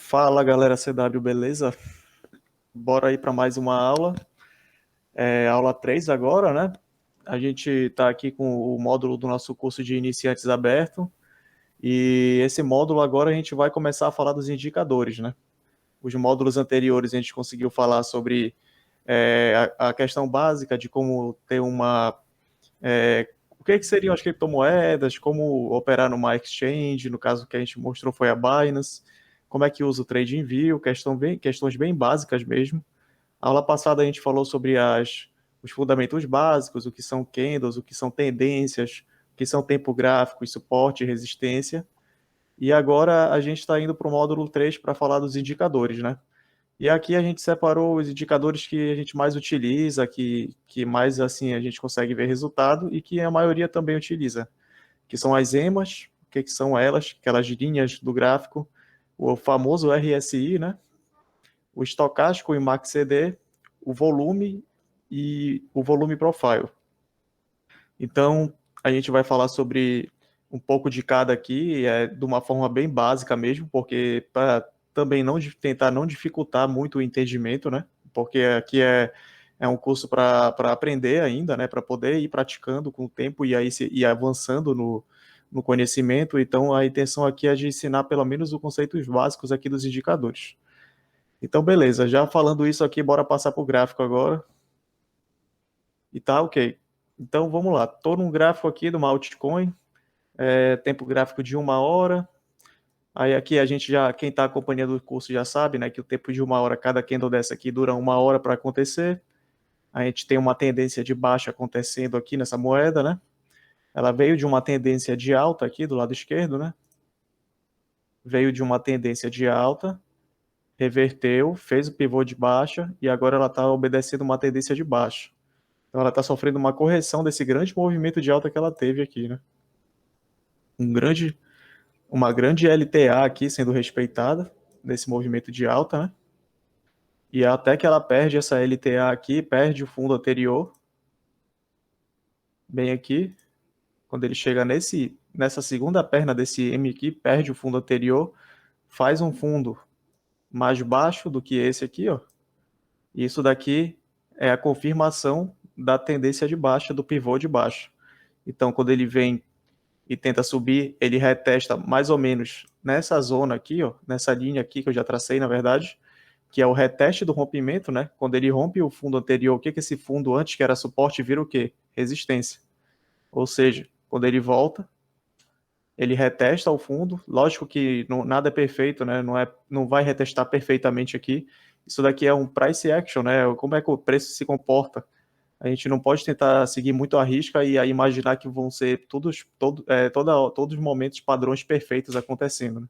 Fala galera CW, beleza? Bora aí para mais uma aula. Aula 3 agora, né? A gente está aqui com o módulo do nosso curso de iniciantes aberto. E esse módulo agora a gente vai começar a falar dos indicadores, né? Os módulos anteriores a gente conseguiu falar sobre a questão básica de como ter o que seriam as criptomoedas, como operar numa exchange, no caso que a gente mostrou foi a Binance, como é que usa o TradingView, questões bem básicas mesmo. A aula passada a gente falou sobre os fundamentos básicos, o que são candles, o que são tendências, o que são tempo gráfico, suporte e resistência. E agora a gente está indo para o módulo 3 para falar dos indicadores, né? E aqui a gente separou os indicadores que a gente mais utiliza, que mais assim a gente consegue ver resultado e que a maioria também utiliza, que são as EMAs, o que são elas, aquelas linhas do gráfico, o famoso RSI, né? O estocástico e MACD, o volume e o volume profile. Então, a gente vai falar sobre um pouco de cada aqui, de uma forma bem básica mesmo, porque para também tentar não dificultar muito o entendimento, né? Porque aqui é um curso para aprender ainda, né? Para poder ir praticando com o tempo e aí ir avançando no conhecimento. Então, a intenção aqui é de ensinar pelo menos os conceitos básicos aqui dos indicadores. Então, beleza. Já falando isso aqui, bora passar para o gráfico agora. E tá, ok. Então, vamos lá. Estou num gráfico aqui de uma altcoin, tempo gráfico de 1 hora. Aí aqui a gente já, quem está acompanhando o curso já sabe, né, que o tempo de 1 hora, cada candle dessa aqui dura 1 hora para acontecer. A gente tem uma tendência de baixa acontecendo aqui nessa moeda, né? Ela veio de uma tendência de alta aqui do lado esquerdo, né? Veio de uma tendência de alta, reverteu, fez o pivô de baixa e agora ela está obedecendo uma tendência de baixa. Então ela está sofrendo uma correção desse grande movimento de alta que ela teve aqui, né? Um grande, uma grande LTA aqui sendo respeitada nesse movimento de alta, né? E até que ela perde essa LTA aqui, perde o fundo anterior, bem aqui, quando ele chega nessa segunda perna desse M aqui, perde o fundo anterior, faz um fundo mais baixo do que esse aqui, ó. E isso daqui é a confirmação da tendência de baixa, do pivô de baixa. Então, quando ele vem e tenta subir, ele retesta mais ou menos nessa zona aqui, ó, nessa linha aqui que eu já tracei, na verdade, que é o reteste do rompimento, né? Quando ele rompe o fundo anterior, o que que esse fundo antes que era suporte vira o quê? Resistência. Ou seja, quando ele volta, ele retesta o fundo. Lógico que nada é perfeito, né? Não vai retestar perfeitamente aqui. Isso daqui é um price action, né? Como é que o preço se comporta? A gente não pode tentar seguir muito a risca e aí imaginar que vão ser todos os momentos padrões perfeitos acontecendo, né?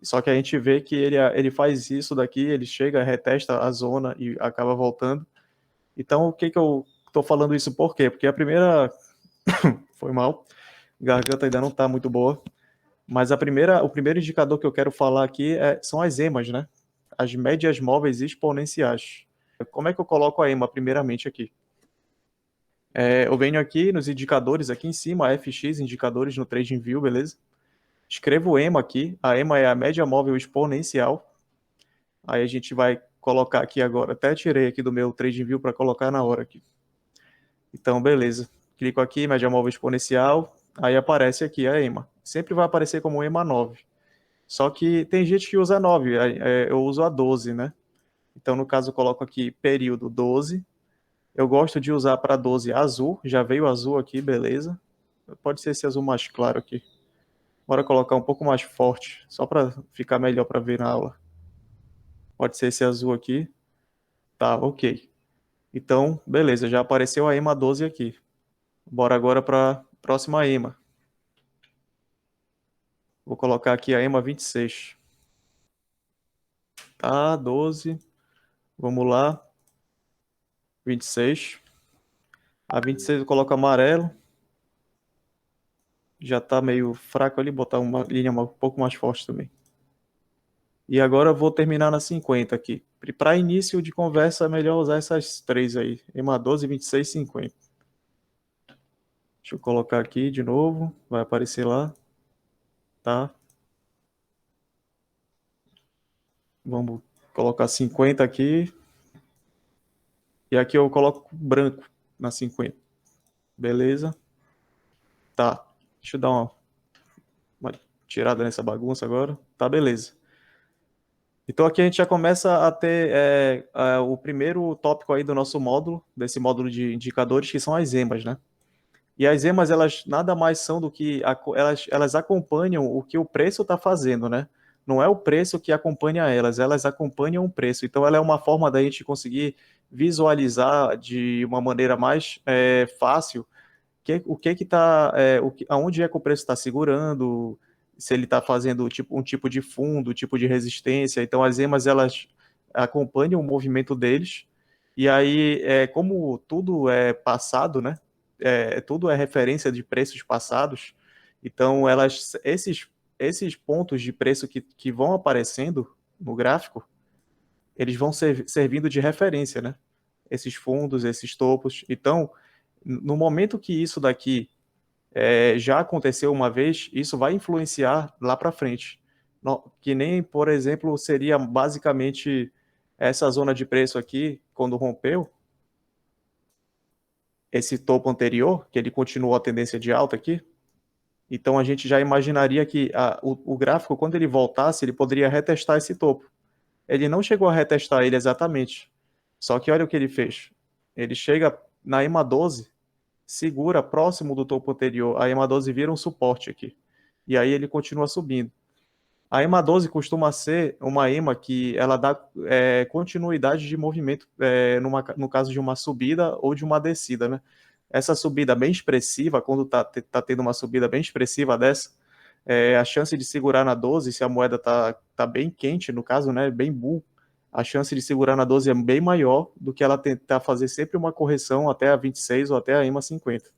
Só que a gente vê que ele faz isso daqui, ele chega, retesta a zona e acaba voltando. Então, o que que eu tô falando isso por quê? Porque a primeira foi mal, garganta ainda não tá muito boa, mas o primeiro indicador que eu quero falar aqui são as EMAs, né? As médias móveis exponenciais. Como é que eu coloco a EMA primeiramente aqui? Eu venho aqui nos indicadores aqui em cima, FX, indicadores no TradingView, beleza? Escrevo o EMA aqui. A EMA é a média móvel exponencial. Aí a gente vai colocar aqui agora. Até tirei aqui do meu TradingView para colocar na hora aqui. Então, beleza. Clico aqui, média móvel exponencial. Aí aparece aqui a EMA. Sempre vai aparecer como EMA 9. Só que tem gente que usa 9. Eu uso a 12, né? Então, no caso, eu coloco aqui período 12. Eu gosto de usar para 12 azul. Já veio azul aqui, beleza. Pode ser esse azul mais claro aqui. Bora colocar um pouco mais forte, só para ficar melhor para ver na aula. Pode ser esse azul aqui. Tá, ok. Então, beleza, já apareceu a EMA 12 aqui. Bora agora para a próxima EMA. Vou colocar aqui a EMA 26. Tá, 12. Vamos lá. 26. A 26 eu coloco amarelo. Já tá meio fraco ali, botar uma linha um pouco mais forte também. E agora eu vou terminar na 50 aqui. Para início de conversa é melhor usar essas três aí. EMA 12, 26 e 50. Deixa eu colocar aqui de novo. Vai aparecer lá. Tá? Vamos colocar 50 aqui. E aqui eu coloco branco na 50. Beleza? Tá. Deixa eu dar uma tirada nessa bagunça agora. Tá, beleza. Então aqui a gente já começa a ter o primeiro tópico aí do nosso módulo, desse módulo de indicadores, que são as emas, né? E as emas, elas nada mais são do que elas acompanham o que o preço está fazendo, né? Não é o preço que acompanha elas acompanham o preço. Então ela é uma forma da gente conseguir visualizar de uma maneira mais fácil o que que tá, aonde é que o preço está segurando, se ele está fazendo um tipo de fundo, tipo de resistência. Então as emas elas acompanham o movimento deles e aí como tudo é passado, né? Tudo é referência de preços passados. Então esses pontos de preço que vão aparecendo no gráfico, eles vão servindo de referência, né? Esses fundos, esses topos. Então no momento que isso daqui já aconteceu uma vez, isso vai influenciar lá para frente. Que nem, por exemplo, seria basicamente essa zona de preço aqui, quando rompeu, esse topo anterior, que ele continuou a tendência de alta aqui. Então a gente já imaginaria que o gráfico, quando ele voltasse, ele poderia retestar esse topo. Ele não chegou a retestar ele exatamente. Só que olha o que ele fez. Ele chega na EMA 12, segura próximo do topo anterior. A EMA 12 vira um suporte aqui. E aí ele continua subindo. A EMA 12 costuma ser uma EMA que ela dá continuidade de movimento no caso de uma subida ou de uma descida, né? Essa subida bem expressiva, quando tá tendo uma subida bem expressiva dessa, a chance de segurar na 12, se a moeda tá bem quente, no caso, né, bem bull, a chance de segurar na 12 é bem maior do que ela tentar fazer sempre uma correção até a 26 ou até a EMA 50.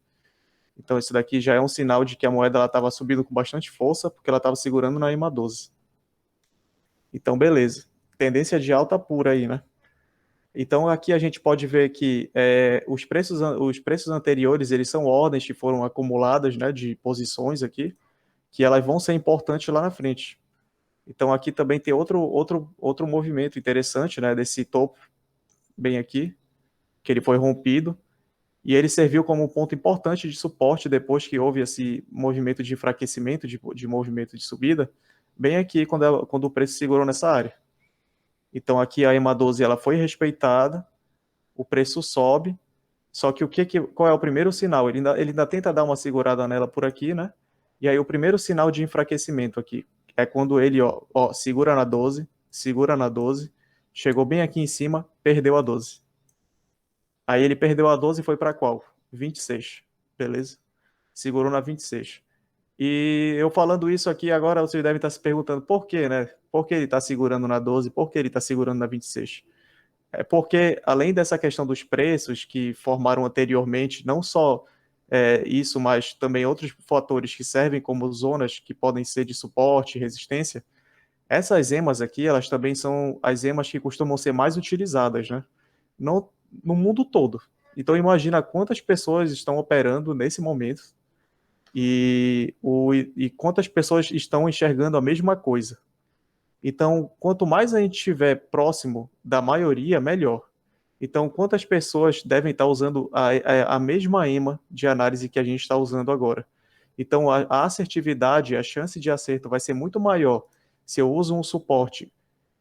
Então isso daqui já é um sinal de que a moeda estava subindo com bastante força, porque ela estava segurando na EMA 12. Então, beleza. Tendência de alta pura aí, né? Então aqui a gente pode ver que os preços anteriores, eles são ordens que foram acumuladas, né, de posições aqui, que elas vão ser importantes lá na frente. Então aqui também tem outro movimento interessante, né, desse topo bem aqui, que ele foi rompido, e ele serviu como um ponto importante de suporte depois que houve esse movimento de enfraquecimento, de movimento de subida, bem aqui quando o preço segurou nessa área. Então aqui a EMA 12 ela foi respeitada, o preço sobe, só que qual é o primeiro sinal? Ele ainda tenta dar uma segurada nela por aqui, né? E aí o primeiro sinal de enfraquecimento aqui é quando ele segura na 12, chegou bem aqui em cima, perdeu a 12. Aí ele perdeu a 12 e foi para qual? 26, beleza? Segurou na 26. E eu falando isso aqui agora, vocês devem estar se perguntando por quê, né? Por que ele está segurando na 12? Por que ele está segurando na 26? É porque, além dessa questão dos preços que formaram anteriormente, não só isso, mas também outros fatores que servem como zonas que podem ser de suporte e resistência, essas emas aqui, elas também são as emas que costumam ser mais utilizadas, né? No mundo todo. Então, imagina quantas pessoas estão operando nesse momento e quantas pessoas estão enxergando a mesma coisa. Então, quanto mais a gente estiver próximo da maioria, melhor. Então, quantas pessoas devem estar usando a mesma EMA de análise que a gente está usando agora? Então, a assertividade, a chance de acerto vai ser muito maior se eu uso um suporte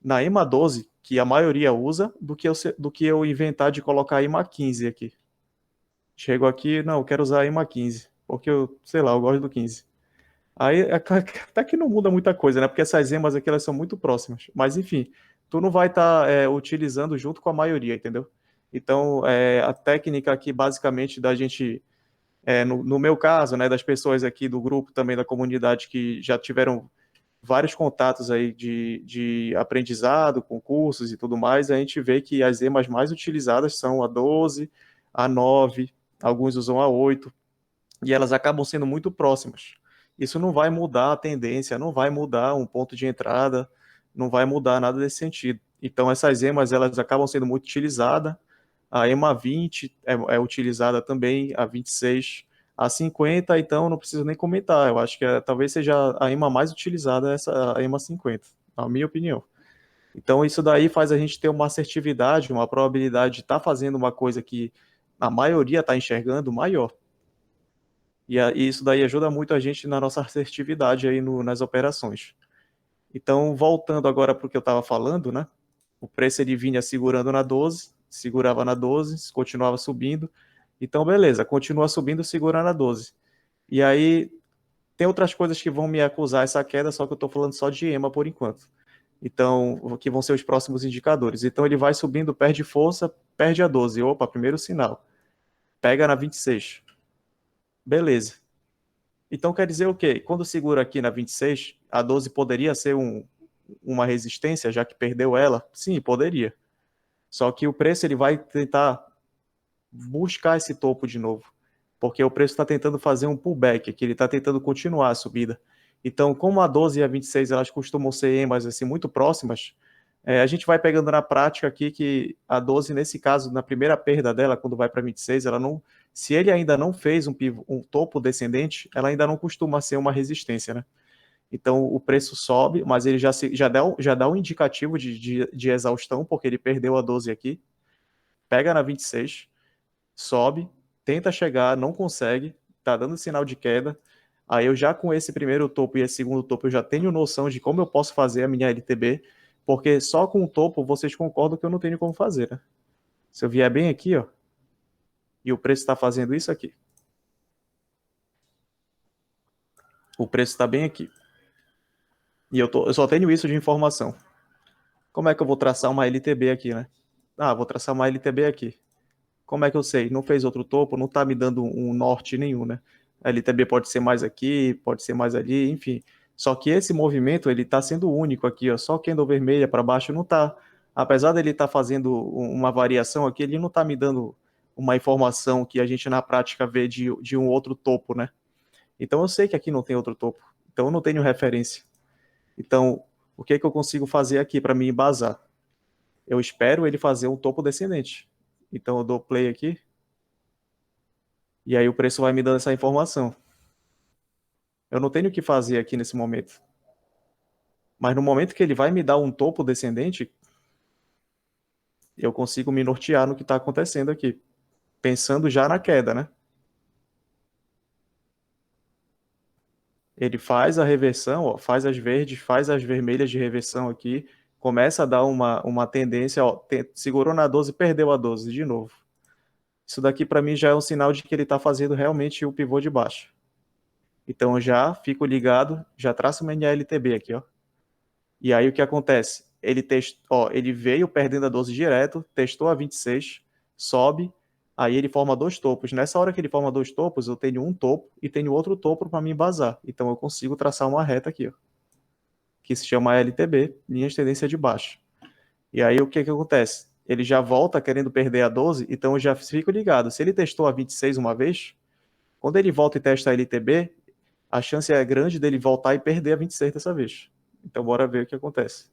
na EMA 12, que a maioria usa, do que eu inventar de colocar a EMA 15 aqui. Chego aqui, não, eu quero usar a EMA 15, porque sei lá, eu gosto do 15. Aí até que não muda muita coisa, né? Porque essas emas aqui elas são muito próximas. Mas enfim, tu não vai estar utilizando junto com a maioria, entendeu? Então, a técnica aqui, basicamente, da gente, no meu caso, né, das pessoas aqui do grupo, também da comunidade que já tiveram vários contatos aí de aprendizado, concursos e tudo mais, a gente vê que as emas mais utilizadas são a 12, a 9, alguns usam a 8 e elas acabam sendo muito próximas. Isso não vai mudar a tendência, não vai mudar um ponto de entrada, não vai mudar nada desse sentido. Então, essas EMAs, elas acabam sendo muito utilizadas. A EMA 20 é utilizada também, a 26, a 50, então não preciso nem comentar. Eu acho que talvez seja a EMA mais utilizada, a EMA 50, na minha opinião. Então, isso daí faz a gente ter uma assertividade, uma probabilidade de estar fazendo uma coisa que a maioria está enxergando maior. E isso daí ajuda muito a gente na nossa assertividade aí nas operações. Então, voltando agora para o que eu estava falando, né? O preço ele vinha segurando na 12, segurava na 12, continuava subindo. Então, beleza, continua subindo, segura na 12. E aí, tem outras coisas que vão me acusar essa queda, só que eu estou falando só de EMA por enquanto. Então, que vão ser os próximos indicadores. Então, ele vai subindo, perde força, perde a 12. Opa, primeiro sinal. Pega na 26. Beleza. Então, quer dizer o quê? Quando segura aqui na 26, a 12 poderia ser uma resistência, já que perdeu ela? Sim, poderia. Só que o preço ele vai tentar buscar esse topo de novo, porque o preço está tentando fazer um pullback, que ele está tentando continuar a subida. Então, como a 12 e a 26 elas costumam ser EMAs assim, muito próximas, a gente vai pegando na prática aqui que a 12, nesse caso, na primeira perda dela, quando vai para 26, ela não, se ele ainda não fez um topo descendente, ela ainda não costuma ser uma resistência, né? Então o preço sobe, mas ele já dá um indicativo de exaustão, porque ele perdeu a 12 aqui, pega na 26, sobe, tenta chegar, não consegue, tá dando sinal de queda. Aí eu já com esse primeiro topo e esse segundo topo eu já tenho noção de como eu posso fazer a minha LTB, porque só com o topo vocês concordam que eu não tenho como fazer, né? Se eu vier bem aqui, ó, e o preço está fazendo isso aqui. O preço está bem aqui. E eu só tenho isso de informação. Como é que eu vou traçar uma LTB aqui, né? Ah, vou traçar uma LTB aqui. Como é que eu sei? Não fez outro topo, não está me dando um norte nenhum, né? A LTB pode ser mais aqui, pode ser mais ali, enfim. Só que esse movimento, ele está sendo único aqui, ó. Só candle vermelha para baixo não está. Apesar dele estar fazendo uma variação aqui, ele não está me dando uma informação que a gente na prática vê de um outro topo, né? Então eu sei que aqui não tem outro topo. Então eu não tenho referência. Então, o que que eu consigo fazer aqui para me embasar? Eu espero ele fazer um topo descendente. Então eu dou play aqui, e aí o preço vai me dando essa informação. Eu não tenho o que fazer aqui nesse momento. Mas no momento que ele vai me dar um topo descendente, eu consigo me nortear no que está acontecendo aqui. Pensando já na queda, né? Ele faz a reversão, ó, faz as verdes, faz as vermelhas de reversão aqui, começa a dar uma tendência, ó, segurou na 12, perdeu a 12 de novo. Isso daqui para mim já é um sinal de que ele está fazendo realmente o pivô de baixo. Então eu já fico ligado, já traço uma NLTB aqui, ó. E aí o que acontece? Ele veio perdendo a 12 direto, testou a 26, sobe, aí ele forma dois topos. Nessa hora que ele forma dois topos, eu tenho um topo e tenho outro topo para me embasar. Então eu consigo traçar uma reta aqui, ó, que se chama LTB, linha de tendência de baixo. E aí o que que acontece? Ele já volta querendo perder a 12, então eu já fico ligado. Se ele testou a 26 uma vez, quando ele volta e testa a LTB, a chance é grande dele voltar e perder a 26 dessa vez. Então bora ver o que acontece.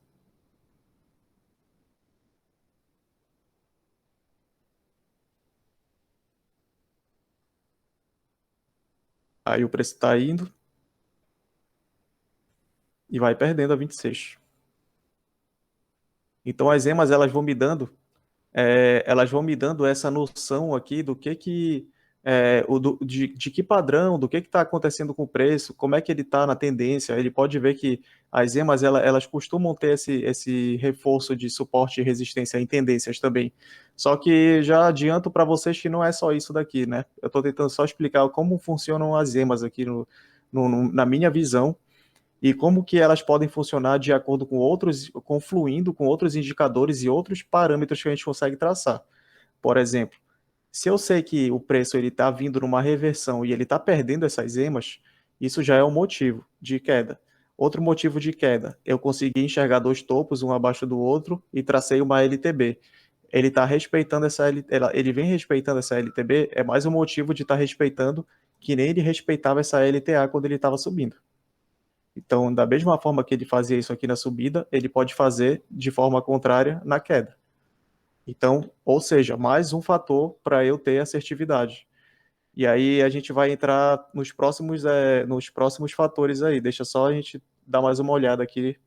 Aí o preço está indo e vai perdendo a 26. Então as emas elas vão me dando essa noção aqui do que de que padrão, do que está acontecendo com o preço, como é que ele está na tendência. Ele pode ver que as emas elas costumam ter esse reforço de suporte e resistência em tendências também. Só que já adianto para vocês que não é só isso daqui, né? Eu estou tentando só explicar como funcionam as emas aqui na minha visão e como que elas podem funcionar de acordo com outros, confluindo com outros indicadores e outros parâmetros que a gente consegue traçar. Por exemplo, se eu sei que o preço ele está vindo numa reversão e ele está perdendo essas emas, isso já é um motivo de queda. Outro motivo de queda, eu consegui enxergar dois topos, um abaixo do outro, e tracei uma LTB. Ele está respeitando ele vem respeitando essa LTB, é mais um motivo de estar respeitando que nem ele respeitava essa LTA quando ele estava subindo. Então, da mesma forma que ele fazia isso aqui na subida, ele pode fazer de forma contrária na queda. Então, ou seja, mais um fator para eu ter assertividade. E aí a gente vai entrar nos próximos fatores aí. Deixa só a gente dar mais uma olhada aqui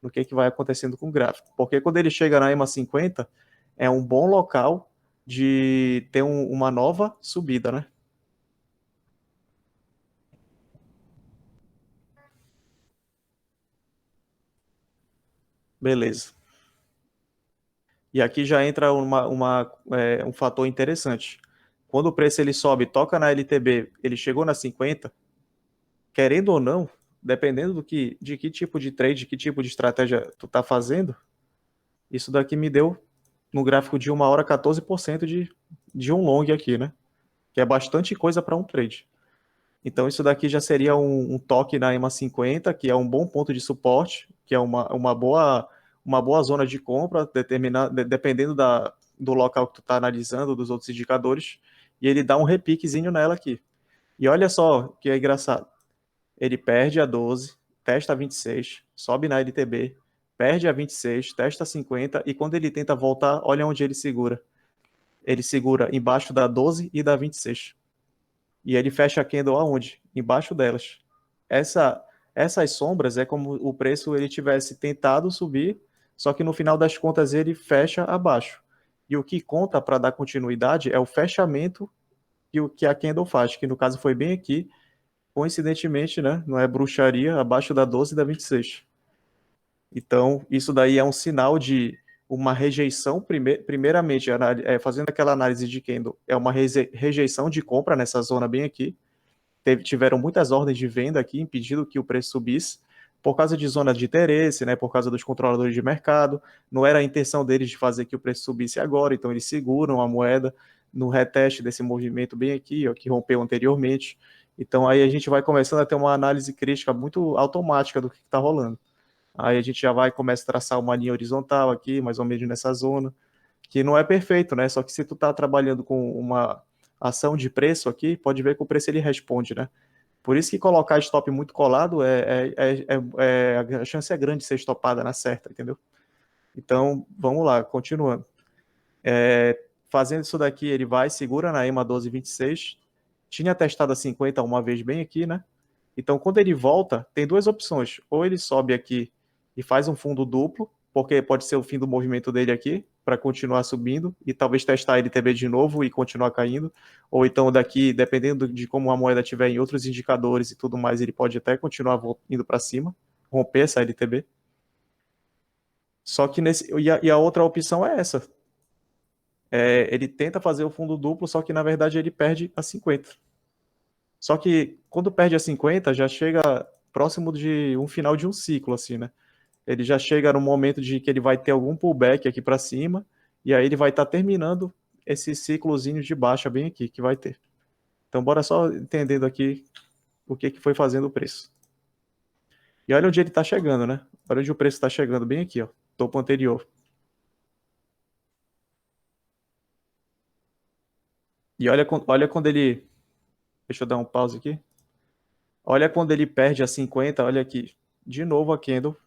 no que vai acontecendo com o gráfico. Porque quando ele chega na EMA 50, é um bom local de ter uma nova subida, né? Beleza. E aqui já entra um fator interessante. Quando o preço ele sobe, toca na LTB, ele chegou na 50, querendo ou não, dependendo de que tipo de trade, de que tipo de estratégia tu tá fazendo, isso daqui me deu no gráfico de 1 hora 14% de um long aqui, né? Que é bastante coisa para um trade. Então isso daqui já seria um toque na EMA 50, que é um bom ponto de suporte, que é uma boa zona de compra, dependendo do local que tu está analisando, dos outros indicadores, e ele dá um repiquezinho nela aqui. E olha só que é engraçado. Ele perde a 12, testa a 26, sobe na LTB, perde a 26, testa a 50, e quando ele tenta voltar, olha onde ele segura. Ele segura embaixo da 12 e da 26. E ele fecha a candle aonde? Embaixo delas. Essa, essas sombras é como o preço ele tivesse tentado subir, só que no final das contas ele fecha abaixo. E o que conta para dar continuidade é o fechamento que o que a candle faz, que no caso foi bem aqui, coincidentemente, né? Não é bruxaria, abaixo da 12 e da 26. Então, isso daí é um sinal de uma rejeição, primeiramente, fazendo aquela análise de candle, é uma rejeição de compra nessa zona bem aqui, tiveram muitas ordens de venda aqui, impedindo que o preço subisse, por causa de zona de interesse, né, por causa dos controladores de mercado. Não era a intenção deles de fazer que o preço subisse agora, então eles seguram a moeda no reteste desse movimento bem aqui, ó, que rompeu anteriormente. Então aí a gente vai começando a ter uma análise crítica muito automática do que está rolando. Aí a gente já vai começa a traçar uma linha horizontal aqui, mais ou menos nessa zona, que não é perfeito, né? Só que se tu tá trabalhando com uma ação de preço aqui, pode ver que o preço ele responde, né? Por isso que colocar stop muito colado a chance é grande de ser estopada na certa, entendeu? Então, vamos lá, continuando. Fazendo isso daqui, ele vai, segura na EMA 1226. Tinha testado a 50 uma vez bem aqui, né? Então, quando ele volta, tem duas opções. Ou ele sobe aqui e faz um fundo duplo, porque pode ser o fim do movimento dele aqui, para continuar subindo e talvez testar a LTB de novo e continuar caindo. Ou então daqui, dependendo de como a moeda estiver em outros indicadores e tudo mais, ele pode até continuar indo para cima, romper essa LTB. Só que e a outra opção é essa. Ele tenta fazer o fundo duplo, só que na verdade ele perde a 50. Só que quando perde a 50, já chega próximo de um final de um ciclo, assim, né? Ele já chega no momento de que ele vai ter algum pullback aqui para cima, e aí ele vai estar terminando esse ciclozinho de baixa bem aqui que vai ter. Então, bora só entendendo aqui o que, que foi fazendo o preço. E olha onde ele está chegando, né? Olha onde o preço está chegando, bem aqui, ó, topo anterior. E olha quando ele. Deixa eu dar um pause aqui. Olha quando ele perde a 50, olha aqui. De novo a candle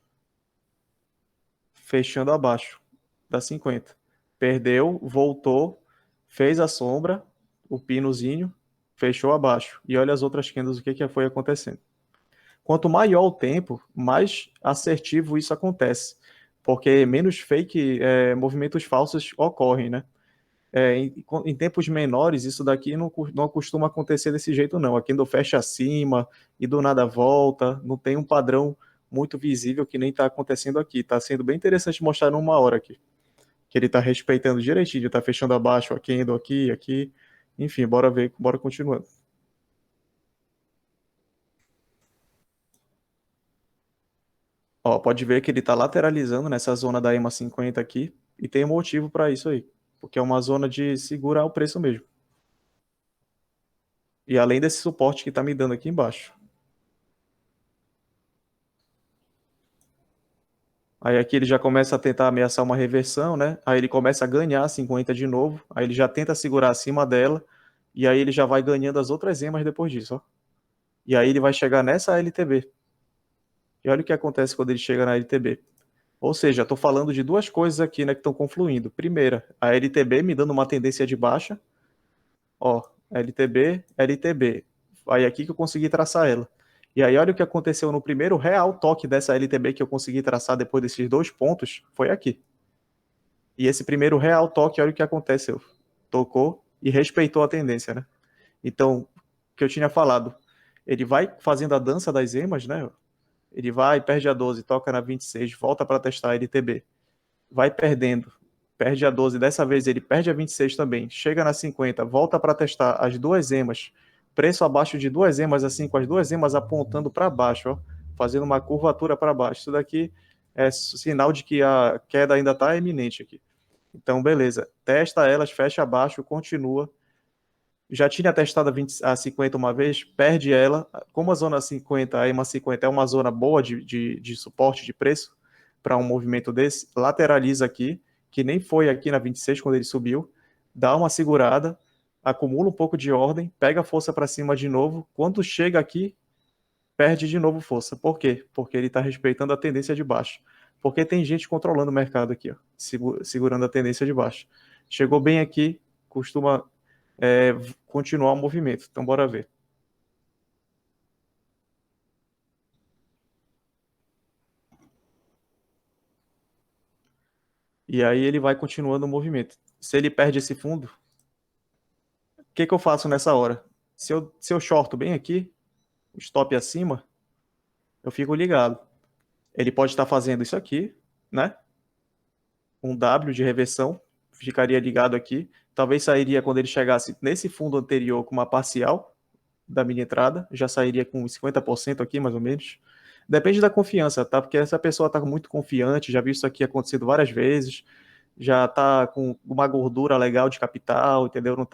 fechando abaixo da 50. Perdeu, voltou, fez a sombra, o pinozinho, fechou abaixo. E olha as outras candles, o que, que foi acontecendo. Quanto maior o tempo, mais assertivo isso acontece. Porque menos fake, movimentos falsos ocorrem, né? Em tempos menores, isso daqui não costuma acontecer desse jeito, não. A candle fecha acima e do nada volta, não tem um padrão muito visível que nem está acontecendo aqui. Está sendo bem interessante mostrar numa hora aqui. Que ele está respeitando direitinho, está fechando abaixo a candle aqui, aqui. Enfim, bora ver, bora continuando. Ó, pode ver que ele está lateralizando nessa zona da EMA 50 aqui, e tem um motivo para isso aí, porque é uma zona de segurar o preço mesmo. E além desse suporte que está me dando aqui embaixo. Aí aqui ele já começa a tentar ameaçar uma reversão, né? Aí ele começa a ganhar 50 de novo, aí ele já tenta segurar acima dela, e aí ele já vai ganhando as outras EMAs depois disso, ó. E aí ele vai chegar nessa LTB. E olha o que acontece quando ele chega na LTB. Ou seja, estou falando de duas coisas aqui, né, que estão confluindo. Primeira, a LTB me dando uma tendência de baixa. Ó, LTB, LTB. Aí aqui que eu consegui traçar ela. E aí, olha o que aconteceu no primeiro real toque dessa LTB que eu consegui traçar depois desses dois pontos, foi aqui. E esse primeiro real toque, olha o que aconteceu. Tocou e respeitou a tendência, né? Então, o que eu tinha falado, ele vai fazendo a dança das emas, né? Ele vai, perde a 12, toca na 26, volta para testar a LTB. Vai perdendo, perde a 12, dessa vez ele perde a 26 também, chega na 50, volta para testar as duas emas, preço abaixo de duas emas, assim, com as duas emas apontando para baixo, ó, fazendo uma curvatura para baixo. Isso daqui é sinal de que a queda ainda está iminente aqui. Então, beleza, testa elas, fecha abaixo, continua. Já tinha testado a 50 uma vez, perde ela. Como a zona 50, a EMA 50 é uma zona boa de suporte de preço para um movimento desse, lateraliza aqui, que nem foi aqui na 26 quando ele subiu, dá uma segurada, acumula um pouco de ordem, pega força para cima de novo. Quando chega aqui, perde de novo força. Por quê? Porque ele está respeitando a tendência de baixo. Porque tem gente controlando o mercado aqui, ó, segurando a tendência de baixo. Chegou bem aqui, costuma continuar o movimento. Então, bora ver. E aí ele vai continuando o movimento. Se ele perde esse fundo, o que que eu faço nessa hora? Se eu shorto bem aqui, o stop acima, eu fico ligado. Ele pode estar fazendo isso aqui, né? Um W de reversão, ficaria ligado aqui. Talvez sairia quando ele chegasse nesse fundo anterior com uma parcial da minha entrada, já sairia com 50% aqui, mais ou menos. Depende da confiança, tá? Porque essa pessoa está muito confiante, já vi isso aqui acontecido várias vezes, já está com uma gordura legal de capital, entendeu? Não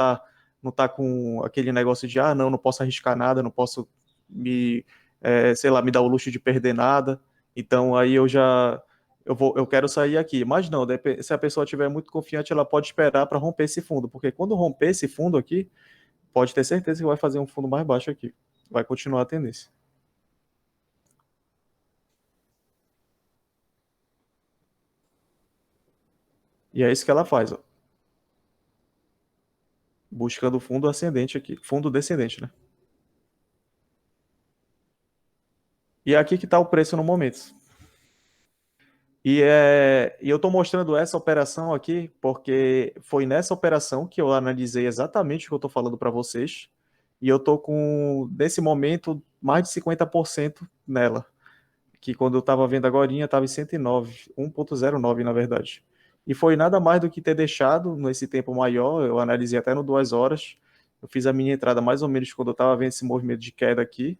tá com aquele negócio de, não posso arriscar nada, não posso sei lá, me dar o luxo de perder nada. Então aí eu quero sair aqui. Mas não, se a pessoa estiver muito confiante, ela pode esperar para romper esse fundo, porque quando romper esse fundo aqui, pode ter certeza que vai fazer um fundo mais baixo aqui. Vai continuar a tendência. E é isso que ela faz, ó. Buscando fundo ascendente aqui, fundo descendente, né? E é aqui que está o preço no momento. E eu estou mostrando essa operação aqui porque foi nessa operação que eu analisei exatamente o que eu estou falando para vocês. E eu estou com, nesse momento, mais de 50% nela. Que quando eu estava vendo agora, estava em 109, 1,09 na verdade. E foi nada mais do que ter deixado nesse tempo maior, eu analisei até no 2 horas, eu fiz a minha entrada mais ou menos quando eu estava vendo esse movimento de queda aqui,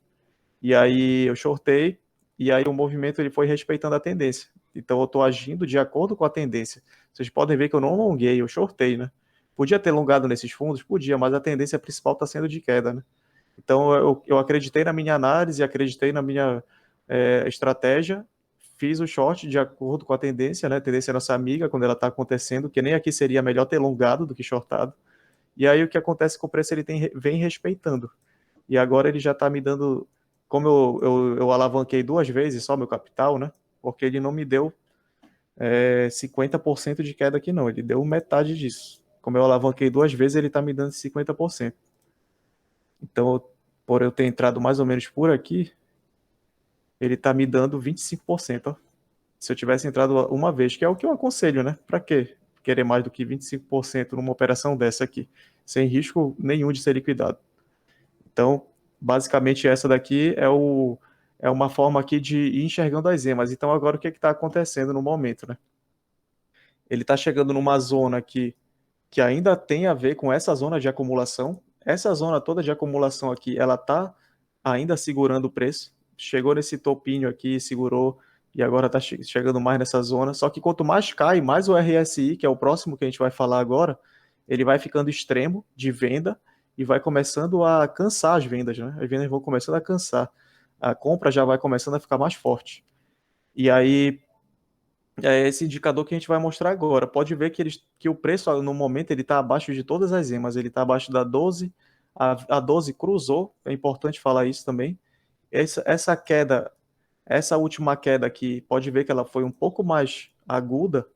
e aí eu shortei, e aí o movimento ele foi respeitando a tendência. Então eu estou agindo de acordo com a tendência. Vocês podem ver que eu não longuei, eu shortei, né? Podia ter longado nesses fundos? Podia, mas a tendência principal está sendo de queda, né? Então eu acreditei na minha análise, acreditei na minha estratégia, fiz o short de acordo com a tendência, né? A tendência é nossa amiga quando ela está acontecendo, que nem aqui seria melhor ter longado do que shortado. E aí o que acontece com o preço, ele vem respeitando. E agora ele já está me dando, como eu alavanquei duas vezes só meu capital, né? Porque ele não me deu 50% de queda aqui não, ele deu metade disso. Como eu alavanquei duas vezes, ele está me dando 50%. Então, por eu ter entrado mais ou menos por aqui, ele está me dando 25%. Ó. Se eu tivesse entrado uma vez, que é o que eu aconselho, né? Para quê? Querer mais do que 25% numa operação dessa aqui, sem risco nenhum de ser liquidado. Então, basicamente, essa daqui é uma forma aqui de ir enxergando as emas. Então, agora o que está acontecendo no momento, né? Ele está chegando numa zona aqui que ainda tem a ver com essa zona de acumulação. Essa zona toda de acumulação aqui, ela está ainda segurando o preço. Chegou nesse topinho aqui, segurou, e agora está chegando mais nessa zona. Só que quanto mais cai, mais o RSI, que é o próximo que a gente vai falar agora, ele vai ficando extremo de venda e vai começando a cansar as vendas, né? As vendas vão começando a cansar. A compra já vai começando a ficar mais forte. E aí, é esse indicador que a gente vai mostrar agora. Pode ver que o preço, no momento, ele está abaixo de todas as emas. Ele está abaixo da 12. A 12 cruzou, é importante falar isso também. Essa queda, essa última queda aqui, pode ver que ela foi um pouco mais aguda.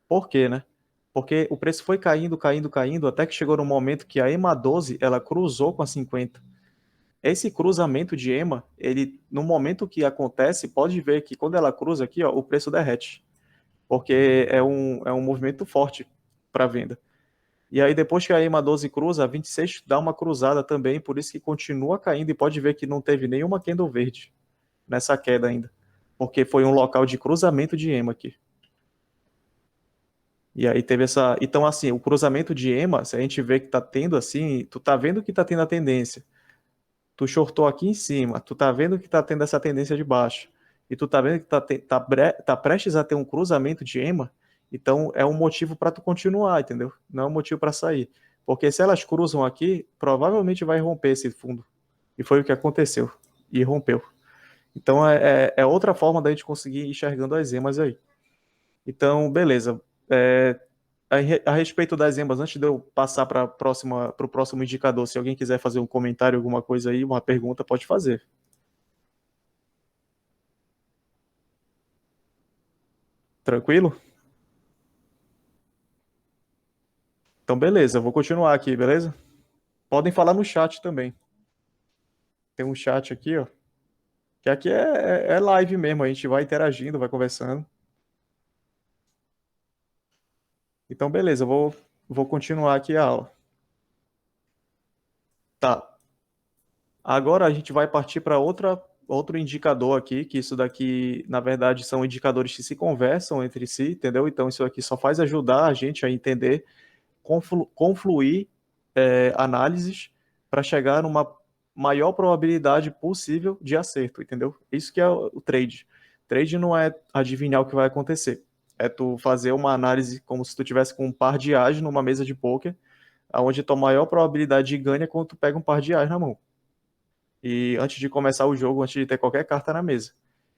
Por quê, né? Porque o preço foi caindo, caindo, caindo, até que chegou no momento que a EMA 12 ela cruzou com a 50. esse cruzamento de EMA, ele, no momento que acontece, pode ver que quando ela cruza aqui, ó, o preço derrete, porque é um movimento forte para venda. E aí, depois que a EMA 12 cruza, a 26 dá uma cruzada também, por isso que continua caindo e pode ver que não teve nenhuma candle verde nessa queda ainda, porque foi um local de cruzamento de EMA aqui. E aí teve essa. Então, assim, o cruzamento de EMA, se a gente vê que tá tendo assim, tu tá vendo que tá tendo a tendência. Tu shortou aqui em cima, tu tá vendo que tá tendo essa tendência de baixo. E tu tá vendo que tá prestes a ter um cruzamento de EMA, então é um motivo para tu continuar, entendeu? Não é um motivo para sair. Porque se elas cruzam aqui, provavelmente vai romper esse fundo. E foi o que aconteceu. E rompeu. Então é outra forma da gente conseguir ir enxergando as EMAs aí. Então, beleza. É, a respeito das EMAs, antes de eu passar para o próximo indicador, se alguém quiser fazer um comentário, alguma coisa aí, uma pergunta, pode fazer. Tranquilo? Então, beleza, eu vou continuar aqui, beleza? Podem falar no chat também. Tem um chat aqui, ó. Que aqui é live mesmo, a gente vai interagindo, vai conversando. Então, beleza, vou continuar aqui a aula. Tá. Agora a gente vai partir para outro indicador aqui, que isso daqui, na verdade, são indicadores que se conversam entre si, entendeu? Então, isso aqui só faz ajudar a gente a entender, confluir análises para chegar numa maior probabilidade possível de acerto, entendeu? Isso que é o trade. Trade não é adivinhar o que vai acontecer. É tu fazer uma análise como se tu tivesse com um par de as numa mesa de pôquer, onde tua maior probabilidade de ganho é quando tu pega um par de as na mão. E antes de começar o jogo, antes de ter qualquer carta na mesa.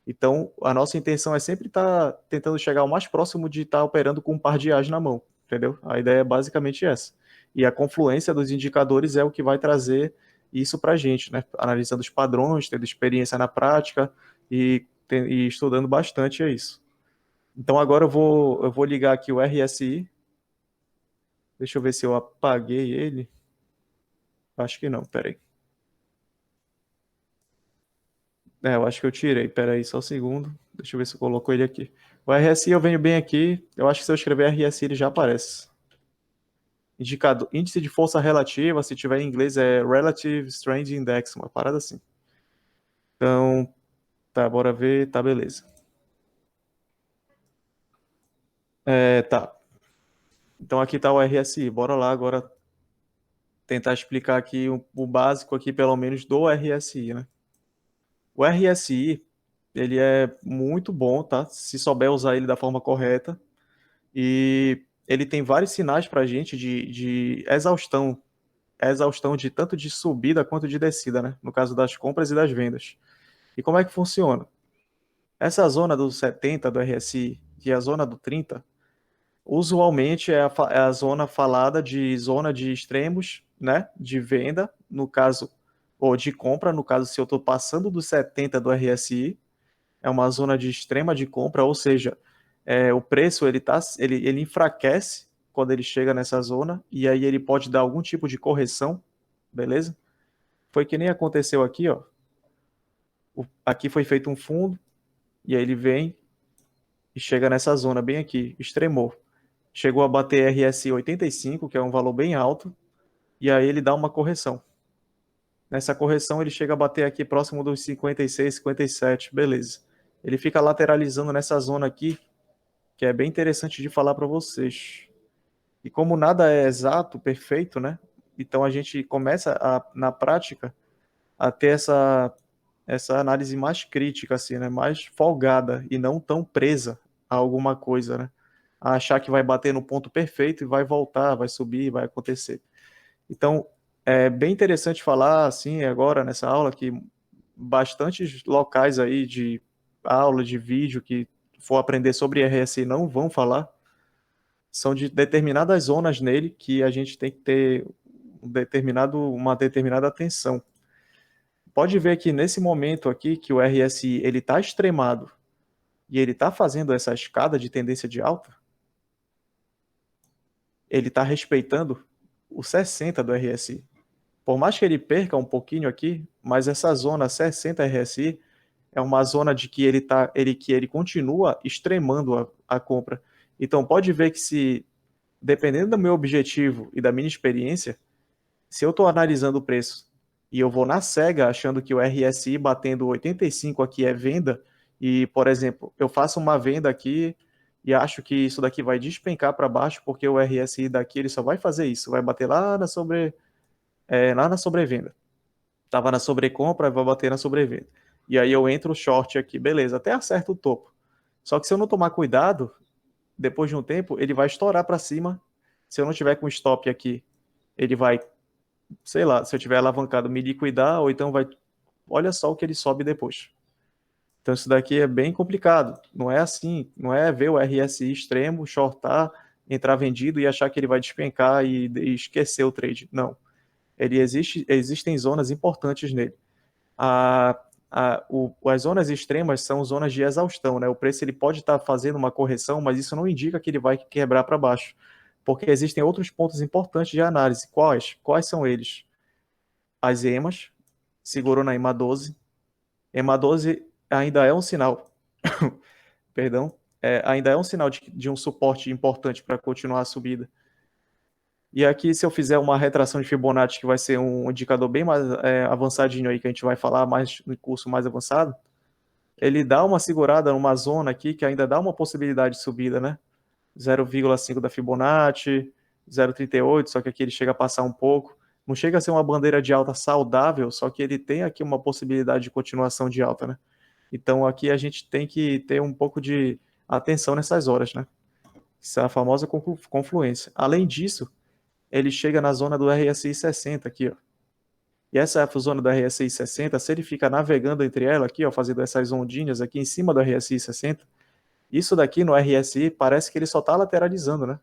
Então, a nossa intenção é sempre estar tentando chegar o mais próximo de estar operando com um par de as na mão, entendeu? A ideia é basicamente essa. E a confluência dos indicadores é o que vai trazer isso para a gente, né? Analisando os padrões, tendo experiência na prática e estudando bastante é isso. Então, agora eu vou ligar aqui o RSI. Deixa eu ver se eu apaguei ele. Acho que não, peraí. Eu acho que eu tirei. Pera aí, só um segundo. Deixa eu ver se eu coloco ele aqui. O RSI eu venho bem aqui. Eu acho que se eu escrever RSI ele já aparece. Indicador, índice de força relativa, se tiver em inglês é Relative Strength Index, uma parada assim. Então, tá, bora ver, tá, beleza. Tá. Então aqui tá o RSI. Bora lá agora tentar explicar aqui o básico aqui, pelo menos, do RSI, né? O RSI, ele é muito bom, tá? Se souber usar ele da forma correta. E ele tem vários sinais para a gente de exaustão de tanto de subida quanto de descida, né? No caso das compras e das vendas. E como é que funciona? Essa zona do 70 do RSI e a zona do 30, usualmente é a zona falada de zona de extremos, né? De venda, no caso, ou de compra, no caso, se eu estou passando do 70 do RSI, é uma zona de extrema de compra, ou seja, o preço ele enfraquece quando ele chega nessa zona e aí ele pode dar algum tipo de correção, beleza? Foi que nem aconteceu aqui, ó. Aqui foi feito um fundo e aí ele vem e chega nessa zona bem aqui, extremou. Chegou a bater RSI 85, que é um valor bem alto, e aí ele dá uma correção. Nessa correção ele chega a bater aqui próximo dos 56, 57, beleza. Ele fica lateralizando nessa zona aqui, que é bem interessante de falar para vocês. E como nada é exato, perfeito, né? Então a gente começa na prática a ter essa análise mais crítica, assim, né? Mais folgada e não tão presa a alguma coisa, né? A achar que vai bater no ponto perfeito e vai voltar, vai subir, vai acontecer. Então é bem interessante falar assim agora nessa aula que bastantes locais aí de aula, de vídeo que for aprender sobre RSI não vão falar, são de determinadas zonas nele que a gente tem que ter uma determinada atenção. Pode ver que nesse momento aqui que o RSI ele está extremado e ele está fazendo essa escada de tendência de alta, ele está respeitando o 60 do RSI. Por mais que ele perca um pouquinho aqui, mas essa zona 60 RSI é uma zona de que ele continua extremando a compra. Então pode ver que se, dependendo do meu objetivo e da minha experiência, se eu estou analisando o preço e eu vou na cega achando que o RSI batendo 85 aqui é venda, e, por exemplo, eu faço uma venda aqui e acho que isso daqui vai despencar para baixo, porque o RSI daqui ele só vai fazer isso, vai bater lá na sobrevenda. Tava na sobrecompra, vai bater na sobrevenda. E aí eu entro short aqui, beleza, até acerta o topo. Só que se eu não tomar cuidado, depois de um tempo, ele vai estourar para cima. Se eu não tiver com stop aqui, ele vai, sei lá, se eu tiver alavancado, me liquidar, ou então vai. Olha só o que ele sobe depois. Então isso daqui é bem complicado. Não é assim, não é ver o RSI extremo, shortar, entrar vendido e achar que ele vai despencar e esquecer o trade. Não. Existem zonas importantes nele. As zonas extremas são zonas de exaustão, né? O preço ele pode estar fazendo uma correção, mas isso não indica que ele vai quebrar para baixo, porque existem outros pontos importantes de análise. Quais? Quais são eles? As EMAs, segurou na EMA 12. EMA 12 ainda é um sinal, perdão, ainda é um sinal de um suporte importante para continuar a subida. E aqui, se eu fizer uma retração de Fibonacci, que vai ser um indicador bem mais avançadinho aí, que a gente vai falar mais no curso mais avançado, ele dá uma segurada numa zona aqui que ainda dá uma possibilidade de subida, né? 0,5 da Fibonacci, 0,38, só que aqui ele chega a passar um pouco. Não chega a ser uma bandeira de alta saudável, só que ele tem aqui uma possibilidade de continuação de alta, né? Então aqui a gente tem que ter um pouco de atenção nessas horas, né? Isso é a famosa confluência. Além disso, ele chega na zona do RSI 60 aqui, ó. E essa zona do RSI 60, se ele fica navegando entre ela aqui, ó, fazendo essas ondinhas aqui em cima do RSI 60, isso daqui no RSI parece que ele só está lateralizando, né?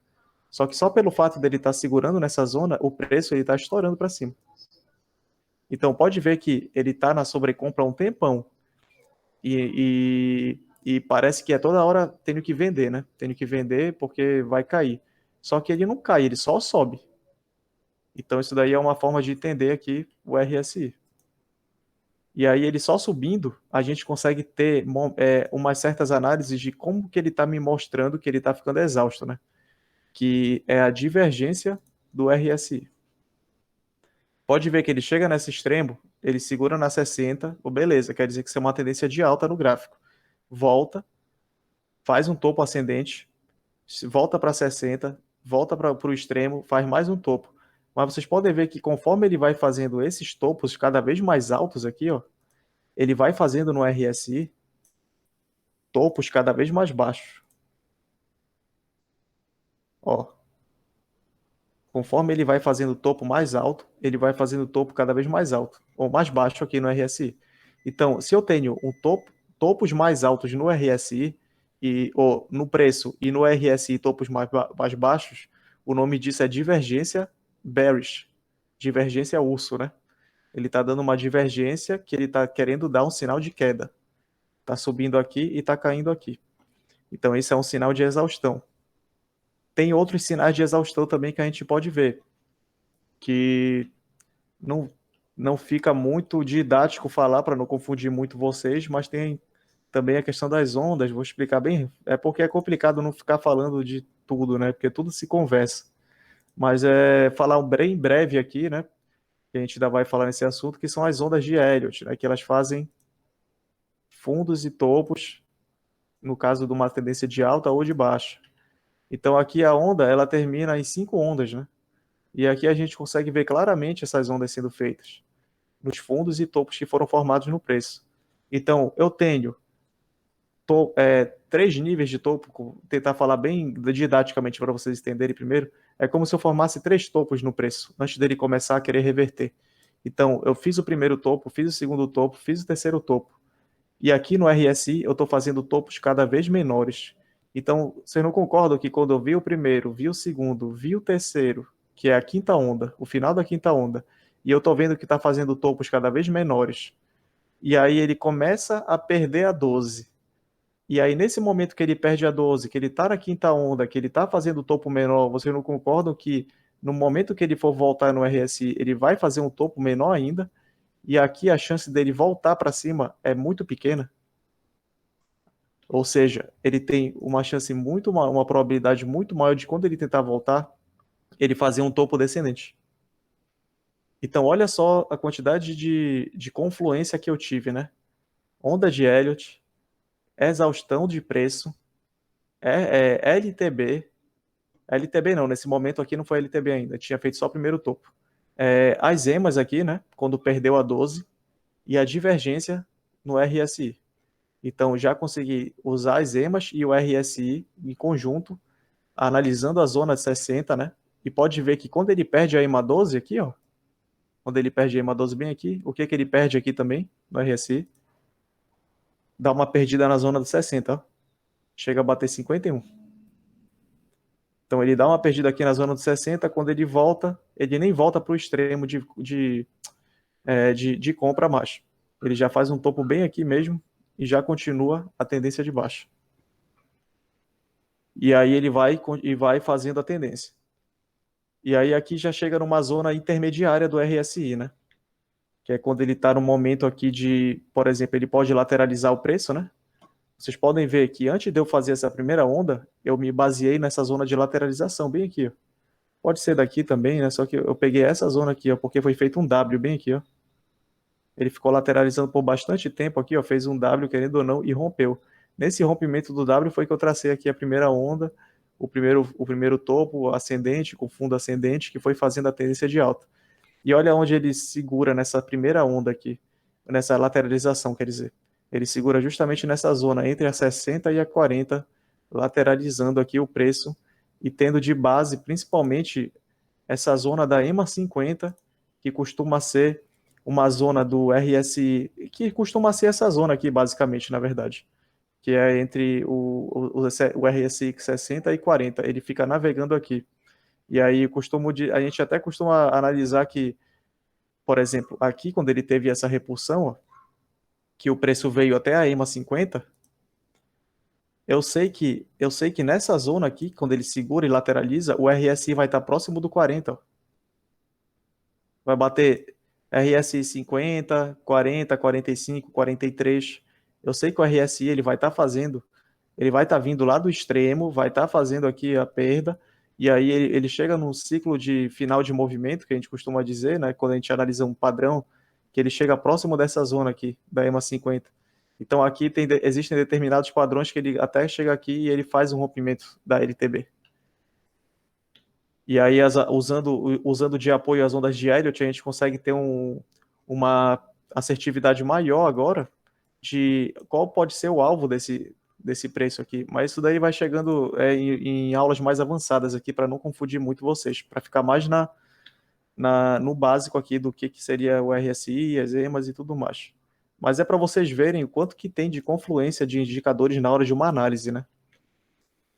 Só que só pelo fato dele estar segurando nessa zona, o preço ele está estourando para cima. Então pode ver que ele está na sobrecompra há um tempão e parece que é toda hora tendo que vender, né? Tendo que vender porque vai cair. Só que ele não cai, ele só sobe. Então isso daí é uma forma de entender aqui o RSI. E aí ele só subindo, a gente consegue ter umas certas análises de como que ele está me mostrando que ele está ficando exausto, né? Que é a divergência do RSI. Pode ver que ele chega nesse extremo, ele segura na 60, beleza, quer dizer que isso é uma tendência de alta no gráfico. Volta, faz um topo ascendente, volta para 60, volta para o extremo, faz mais um topo. Mas vocês podem ver que conforme ele vai fazendo esses topos cada vez mais altos aqui, ó, ele vai fazendo no RSI topos cada vez mais baixos. Ó, conforme ele vai fazendo topo mais alto, ele vai fazendo topo cada vez mais alto, ou mais baixo aqui no RSI. Então, se eu tenho topos mais altos no RSI, ou no preço, e no RSI topos mais baixos, o nome disso é divergência bearish, divergência urso, né? Ele está dando uma divergência que ele está querendo dar um sinal de queda. Está subindo aqui e está caindo aqui. Então, esse é um sinal de exaustão. Tem outros sinais de exaustão também que a gente pode ver, que não, não fica muito didático falar para não confundir muito vocês, mas tem também a questão das ondas, vou explicar bem, é porque é complicado não ficar falando de tudo, né? Porque tudo se conversa. Mas é falar bem breve aqui, né? Que a gente ainda vai falar nesse assunto, que são as ondas de Elliott, né? Que elas fazem fundos e topos, no caso de uma tendência de alta ou de baixa. Então aqui a onda, ela termina em 5 ondas, né? E aqui a gente consegue ver claramente essas ondas sendo feitas nos fundos e topos que foram formados no preço. Então, eu tenho 3 níveis de topo, tentar falar bem didaticamente para vocês entenderem primeiro, é como se eu formasse 3 topos no preço, antes dele começar a querer reverter. Então, eu fiz o primeiro topo, fiz o segundo topo, fiz o terceiro topo. E aqui no RSI, eu estou fazendo topos cada vez menores. Então, vocês não concordam que quando eu vi o primeiro, vi o segundo, vi o terceiro, que é a quinta onda, o final da quinta onda, e eu estou vendo que está fazendo topos cada vez menores, e aí ele começa a perder a 12. E aí, nesse momento que ele perde a 12, que ele está na quinta onda, que ele está fazendo topo menor, vocês não concordam que No momento que ele for voltar no RSI, ele vai fazer um topo menor ainda, e aqui a chance dele voltar para cima é muito pequena. Ou seja, ele tem uma chance muito maior, uma probabilidade muito maior de quando ele tentar voltar, ele fazer um topo descendente. Então, olha só a quantidade de confluência que eu tive, né? Onda de Elliott, exaustão de preço, LTB. LTB não, nesse momento aqui não foi LTB ainda, tinha feito só o primeiro topo. As EMAs aqui, né? Quando perdeu a 12 e a divergência no RSI. Então, já consegui usar as EMAs e o RSI em conjunto, analisando a zona de 60, né? E pode ver que quando ele perde a EMA 12 aqui, ó, quando ele perde a EMA 12 bem aqui, o que que ele perde aqui também no RSI? Dá uma perdida na zona de 60, ó. Chega a bater 51. Então ele dá uma perdida aqui na zona de 60, quando ele volta, ele nem volta para o extremo de compra mais. Ele já faz um topo bem aqui mesmo e já continua a tendência de baixa. E aí ele vai fazendo a tendência. E aí aqui já chega numa zona intermediária do RSI, né? Que é quando ele está no momento aqui de, por exemplo, ele pode lateralizar o preço, né? Vocês podem ver que antes de eu fazer essa primeira onda, eu me baseei nessa zona de lateralização, bem aqui, ó. Pode ser daqui também, né? Só que eu peguei essa zona aqui, ó, porque foi feito um W bem aqui, ó. Ele ficou lateralizando por bastante tempo aqui, ó, fez um W, querendo ou não, e rompeu. Nesse rompimento do W foi que eu tracei aqui a primeira onda, o primeiro topo ascendente, com fundo ascendente, que foi fazendo a tendência de alta. E olha onde ele segura nessa primeira onda aqui, nessa lateralização, quer dizer. Ele segura justamente nessa zona, entre a 60 e a 40, lateralizando aqui o preço e tendo de base, principalmente, essa zona da EMA 50, que costuma ser uma zona do RSI, que costuma ser essa zona aqui, basicamente, na verdade, que é entre o RSI 60 e 40. Ele fica navegando aqui. E aí a gente até costuma analisar que, por exemplo, aqui quando ele teve essa repulsão, ó, que o preço veio até a EMA 50, eu sei que nessa zona aqui, quando ele segura e lateraliza, o RSI vai estar próximo do 40, ó. Vai bater RSI 50, 40, 45, 43. Eu sei que o RSI ele vai estar fazendo, ele vai estar vindo lá do extremo, vai estar fazendo aqui a perda, e aí ele chega num ciclo de final de movimento, que a gente costuma dizer, né, quando a gente analisa um padrão, que ele chega próximo dessa zona aqui, da EMA 50. Então aqui existem determinados padrões que ele até chega aqui e ele faz um rompimento da LTB. E aí, usando de apoio as ondas de Elliott, a gente consegue ter uma assertividade maior agora de qual pode ser o alvo desse preço aqui. Mas isso daí vai chegando em aulas mais avançadas aqui, para não confundir muito vocês, para ficar mais no básico aqui do que seria o RSI, as EMAs e tudo mais. Mas é para vocês verem o quanto que tem de confluência de indicadores na hora de uma análise, né?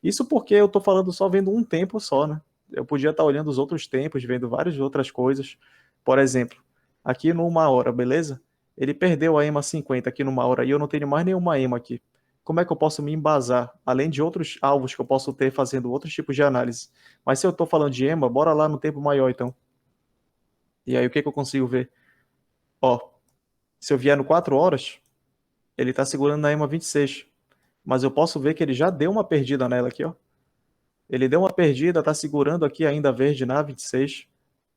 Isso porque eu estou falando só vendo um tempo só, né? Eu podia estar olhando os outros tempos, vendo várias outras coisas. Por exemplo, aqui numa hora, beleza? Ele perdeu a EMA 50 aqui numa hora e eu não tenho mais nenhuma EMA aqui. Como é que eu posso me embasar, além de outros alvos que eu posso ter fazendo outros tipos de análise? Mas se eu estou falando de EMA, bora lá no tempo maior então. E aí o que que eu consigo ver? Ó, se eu vier no 4 horas, ele está segurando na EMA 26. Mas eu posso ver que ele já deu uma perdida nela aqui, ó. Ele deu uma perdida, tá segurando aqui ainda verde na 26.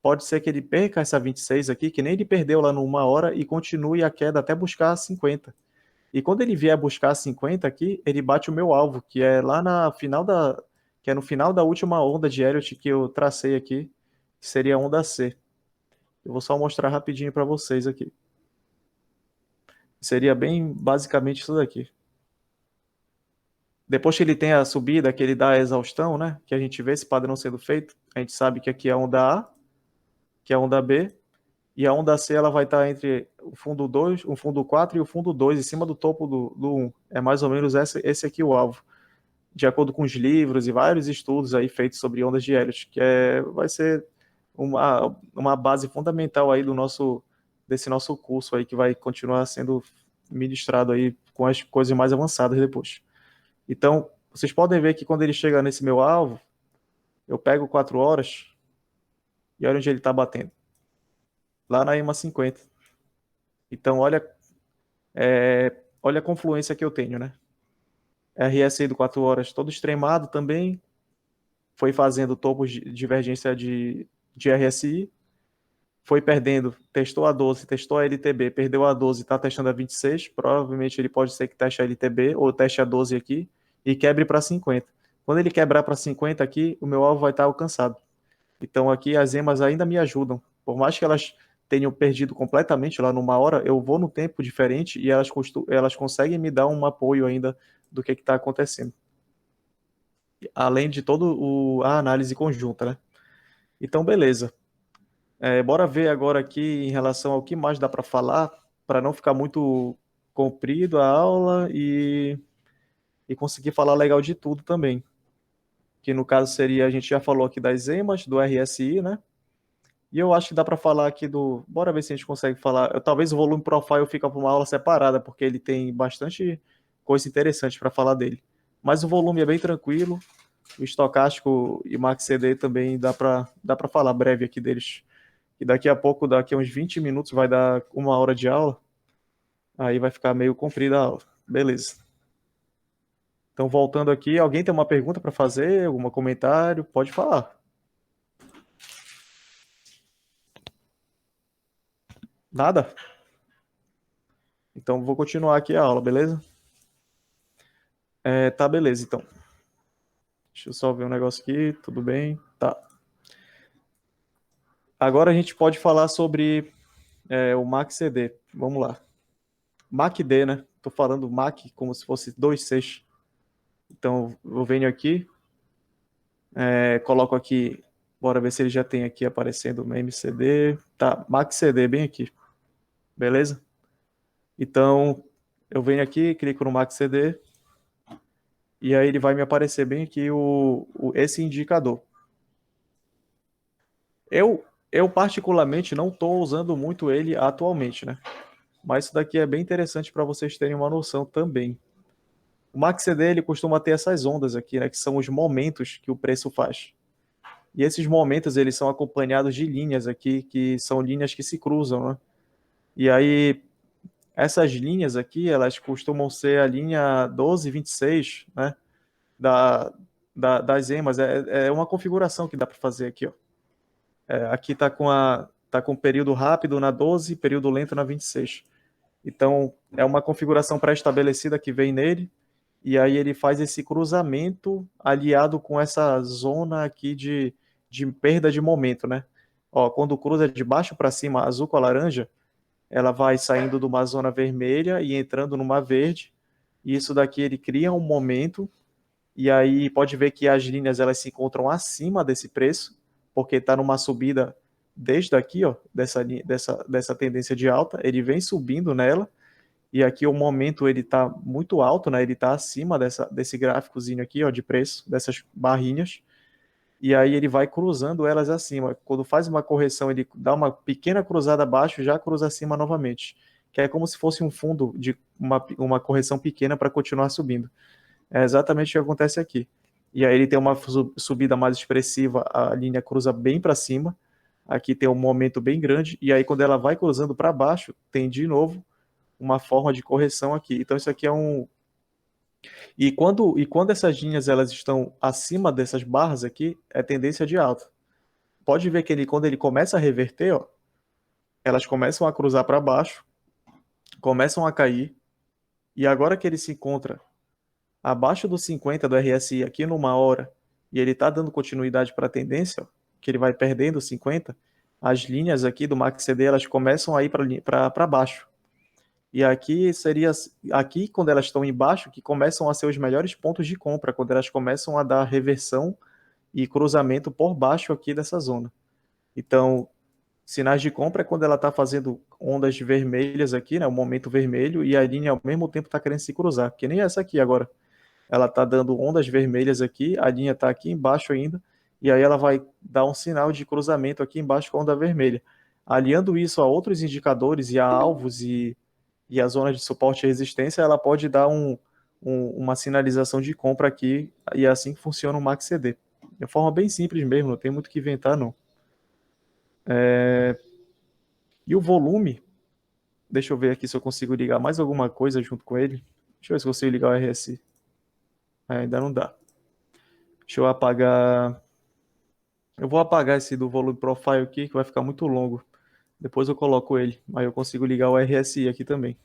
Pode ser que ele perca essa 26 aqui, que nem ele perdeu lá no 1 hora, e continue a queda até buscar a 50. E quando ele vier buscar a 50 aqui, ele bate o meu alvo, que é lá na final que é no final da última onda de Elliott que eu tracei aqui, que seria a onda C. Eu vou só mostrar rapidinho para vocês aqui. Seria bem basicamente isso daqui. Depois que ele tem a subida, que ele dá a exaustão, né? Que a gente vê esse padrão sendo feito, a gente sabe que aqui é a onda A, que é a onda B, e a onda C ela vai estar entre o fundo 2, o fundo 4 e o fundo 2, em cima do topo do 1. É mais ou menos esse aqui o alvo, de acordo com os livros e vários estudos aí feitos sobre ondas de Elliott, que vai ser uma base fundamental aí desse nosso curso aí, que vai continuar sendo ministrado aí com as coisas mais avançadas depois. Então, vocês podem ver que quando ele chega nesse meu alvo, eu pego 4 horas, E olha onde ele está batendo. Lá na EMA 50. Então, olha a confluência que eu tenho, né? RSI do 4 horas todo extremado também. Foi fazendo topos de divergência de RSI. Foi perdendo, testou a 12, testou a LTB, perdeu a 12, está testando a 26. Provavelmente ele pode ser que teste a LTB ou teste a 12 aqui e quebre para 50. Quando ele quebrar para 50 aqui, o meu alvo vai estar alcançado. Então aqui as EMAs ainda me ajudam. Por mais que elas tenham perdido completamente lá numa hora, eu vou no tempo diferente e elas conseguem me dar um apoio ainda do que está acontecendo. Além de todo a análise conjunta, né? Então, beleza. Bora ver agora aqui em relação ao que mais dá para falar, para não ficar muito comprido a aula e conseguir falar legal de tudo também. Que no caso seria, a gente já falou aqui das EMAs, do RSI, né? E eu acho que dá para falar aqui do. Bora ver se a gente consegue falar. Talvez o volume profile fica para uma aula separada, porque ele tem bastante coisa interessante para falar dele. Mas o volume é bem tranquilo. O estocástico e Max CD também dá para falar breve aqui deles. E daqui a pouco, daqui a uns 20 minutos, vai dar uma hora de aula. Aí vai ficar meio comprida a aula. Beleza. Então, voltando aqui, alguém tem uma pergunta para fazer? Algum comentário? Pode falar. Nada? Então, vou continuar aqui a aula, beleza? Tá, beleza, então. Deixa eu só ver um negócio aqui, tudo bem? Tá. Agora a gente pode falar sobre o Mac CD. Vamos lá. Mac D, né? Tô falando Mac como se fosse 2.6. Então, eu venho aqui, coloco aqui, bora ver se ele já tem aqui aparecendo o MCD. Tá, Mac CD, bem aqui. Beleza? Então, eu venho aqui, clico no Mac CD, e aí ele vai me aparecer bem aqui esse indicador. Eu particularmente não estou usando muito ele atualmente, né? Mas isso daqui é bem interessante para vocês terem uma noção também. O Max CD ele costuma ter essas ondas aqui, né? Que são os momentos que o preço faz. E esses momentos eles são acompanhados de linhas aqui, que são linhas que se cruzam, né? E aí essas linhas aqui, elas costumam ser a linha 12, 26, né? Da, das EMAs. É uma configuração que dá para fazer aqui, ó. Aqui tá com período rápido na 12, período lento na 26. Então, é uma configuração pré-estabelecida que vem nele, e aí ele faz esse cruzamento aliado com essa zona aqui de perda de momento, né? Ó, quando cruza de baixo para cima, azul com a laranja, ela vai saindo de uma zona vermelha e entrando numa verde, e isso daqui ele cria um momento, e aí pode ver que as linhas elas se encontram acima desse preço, porque está numa subida desde aqui, ó, dessa tendência de alta, ele vem subindo nela, e aqui o momento ele está muito alto, né? Ele está acima desse gráficozinho aqui, ó, de preço, dessas barrinhas, e aí ele vai cruzando elas acima. Quando faz uma correção, ele dá uma pequena cruzada abaixo, já cruza acima novamente, que é como se fosse um fundo de uma correção pequena para continuar subindo. É exatamente o que acontece aqui. E aí ele tem uma subida mais expressiva, a linha cruza bem para cima. Aqui tem um momento bem grande, e aí quando ela vai cruzando para baixo, tem de novo uma forma de correção aqui. Então isso aqui é um. E quando essas linhas elas estão acima dessas barras aqui, é tendência de alta. Pode ver que quando ele começa a reverter, ó, elas começam a cruzar para baixo, começam a cair, e agora que ele se encontra abaixo dos 50 do RSI aqui numa hora, e ele está dando continuidade para a tendência, ó, que ele vai perdendo 50, as linhas aqui do MACD elas começam a ir para baixo. E aqui seria aqui quando elas estão embaixo que começam a ser os melhores pontos de compra, quando elas começam a dar reversão e cruzamento por baixo aqui dessa zona. Então, sinais de compra é quando ela está fazendo ondas vermelhas aqui, né, o momento vermelho, e a linha ao mesmo tempo está querendo se cruzar, que nem essa aqui agora. Ela está dando ondas vermelhas aqui, a linha está aqui embaixo ainda, e aí ela vai dar um sinal de cruzamento aqui embaixo com a onda vermelha. Aliando isso a outros indicadores e a alvos e a zona de suporte e resistência, ela pode dar uma sinalização de compra aqui, e é assim que funciona o MACD. De forma bem simples mesmo, não tem muito o que inventar, não. E o volume, deixa eu ver aqui se eu consigo ligar mais alguma coisa junto com ele. Deixa eu ver se eu consigo ligar o RSI. Ainda não dá. Deixa eu apagar. Eu vou apagar esse do volume profile aqui, que vai ficar muito longo. Depois eu coloco ele. Aí eu consigo ligar o RSI aqui também.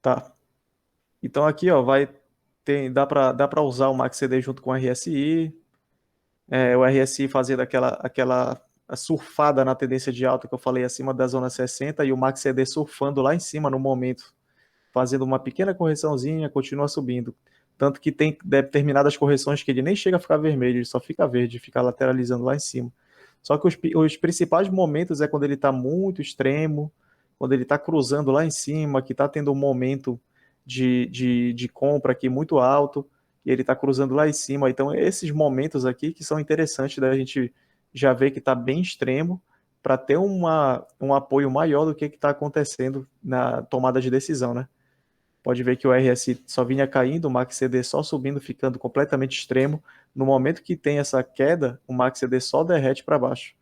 Tá. Então aqui, ó, dá para usar o Max CD junto com o RSI. O RSI fazendo aquela surfada na tendência de alta que eu falei acima da zona 60 e o Max CD surfando lá em cima no momento, fazendo uma pequena correçãozinha, continua subindo. Tanto que tem determinadas correções que ele nem chega a ficar vermelho, ele só fica verde, fica lateralizando lá em cima. Só que os principais momentos é quando ele está muito extremo, quando ele está cruzando lá em cima, que está tendo um momento de compra aqui muito alto, e ele está cruzando lá em cima. Então, esses momentos aqui que são interessantes da gente já ver que está bem extremo, para ter um apoio maior do que está acontecendo na tomada de decisão, né? Pode ver que o RSI só vinha caindo, o Max CD só subindo, ficando completamente extremo. No momento que tem essa queda, o Max CD só derrete para baixo.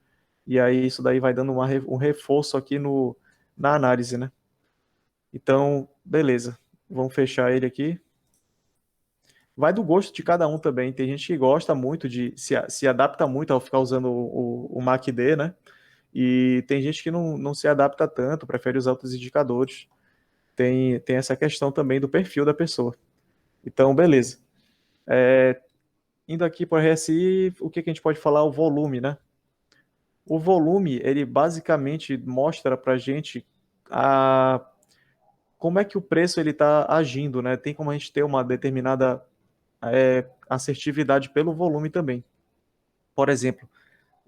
E aí isso daí vai dando um reforço aqui na análise, né? Então, beleza. Vamos fechar ele aqui. Vai do gosto de cada um também. Tem gente que gosta muito se adapta muito ao ficar usando o MACD, né? E tem gente que não se adapta tanto, prefere usar outros indicadores. Tem essa questão também do perfil da pessoa. Então, beleza. Indo aqui para o RSI, o que a gente pode falar? O volume, né? O volume, ele basicamente mostra para a gente a, como é que o preço ele está agindo, né? Tem como a gente ter uma determinada assertividade pelo volume também. Por exemplo,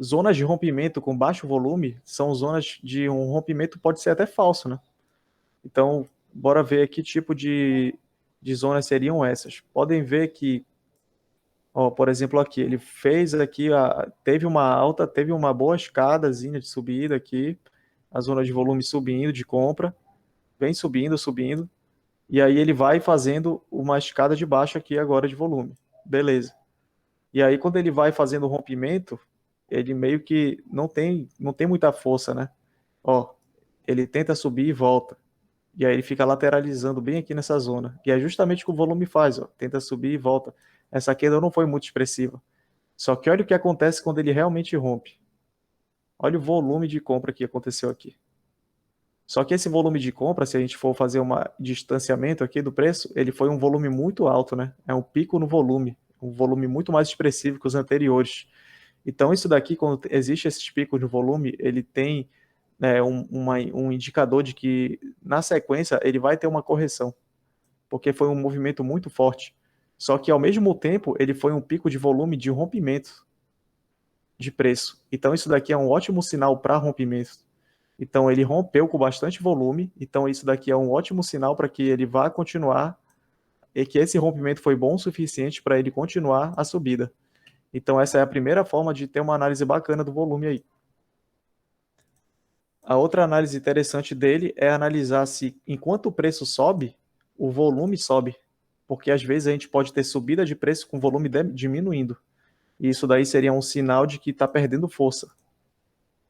zonas de rompimento com baixo volume são zonas de um rompimento pode ser até falso, né? Então, bora ver que tipo de zonas seriam essas. Podem ver que, ó, por exemplo, aqui, ele fez aqui, teve uma alta, teve uma boa escadazinha de subida aqui, a zona de volume subindo, de compra, vem subindo, subindo, e aí ele vai fazendo uma escada de baixo aqui agora de volume. Beleza. E aí, quando ele vai fazendo o rompimento, ele meio que não tem muita força, né? Ó, ele tenta subir e volta. E aí ele fica lateralizando bem aqui nessa zona. E é justamente o que o volume faz, ó. Tenta subir e volta. Essa queda não foi muito expressiva. Só que olha o que acontece quando ele realmente rompe. Olha o volume de compra que aconteceu aqui. Só que esse volume de compra, se a gente for fazer um distanciamento aqui do preço, ele foi um volume muito alto, né? É um pico no volume, um volume muito mais expressivo que os anteriores. Então, isso daqui, quando existe esses picos de volume, ele tem um indicador de que, na sequência, ele vai ter uma correção, porque foi um movimento muito forte. Só que, ao mesmo tempo, ele foi um pico de volume de rompimento de preço. Então, isso daqui é um ótimo sinal para rompimento. Então, ele rompeu com bastante volume. Então, isso daqui é um ótimo sinal para que ele vá continuar e que esse rompimento foi bom o suficiente para ele continuar a subida. Então, essa é a primeira forma de ter uma análise bacana do volume aí. A outra análise interessante dele é analisar se, enquanto o preço sobe, o volume sobe. Porque às vezes a gente pode ter subida de preço com volume diminuindo. E isso daí seria um sinal de que está perdendo força.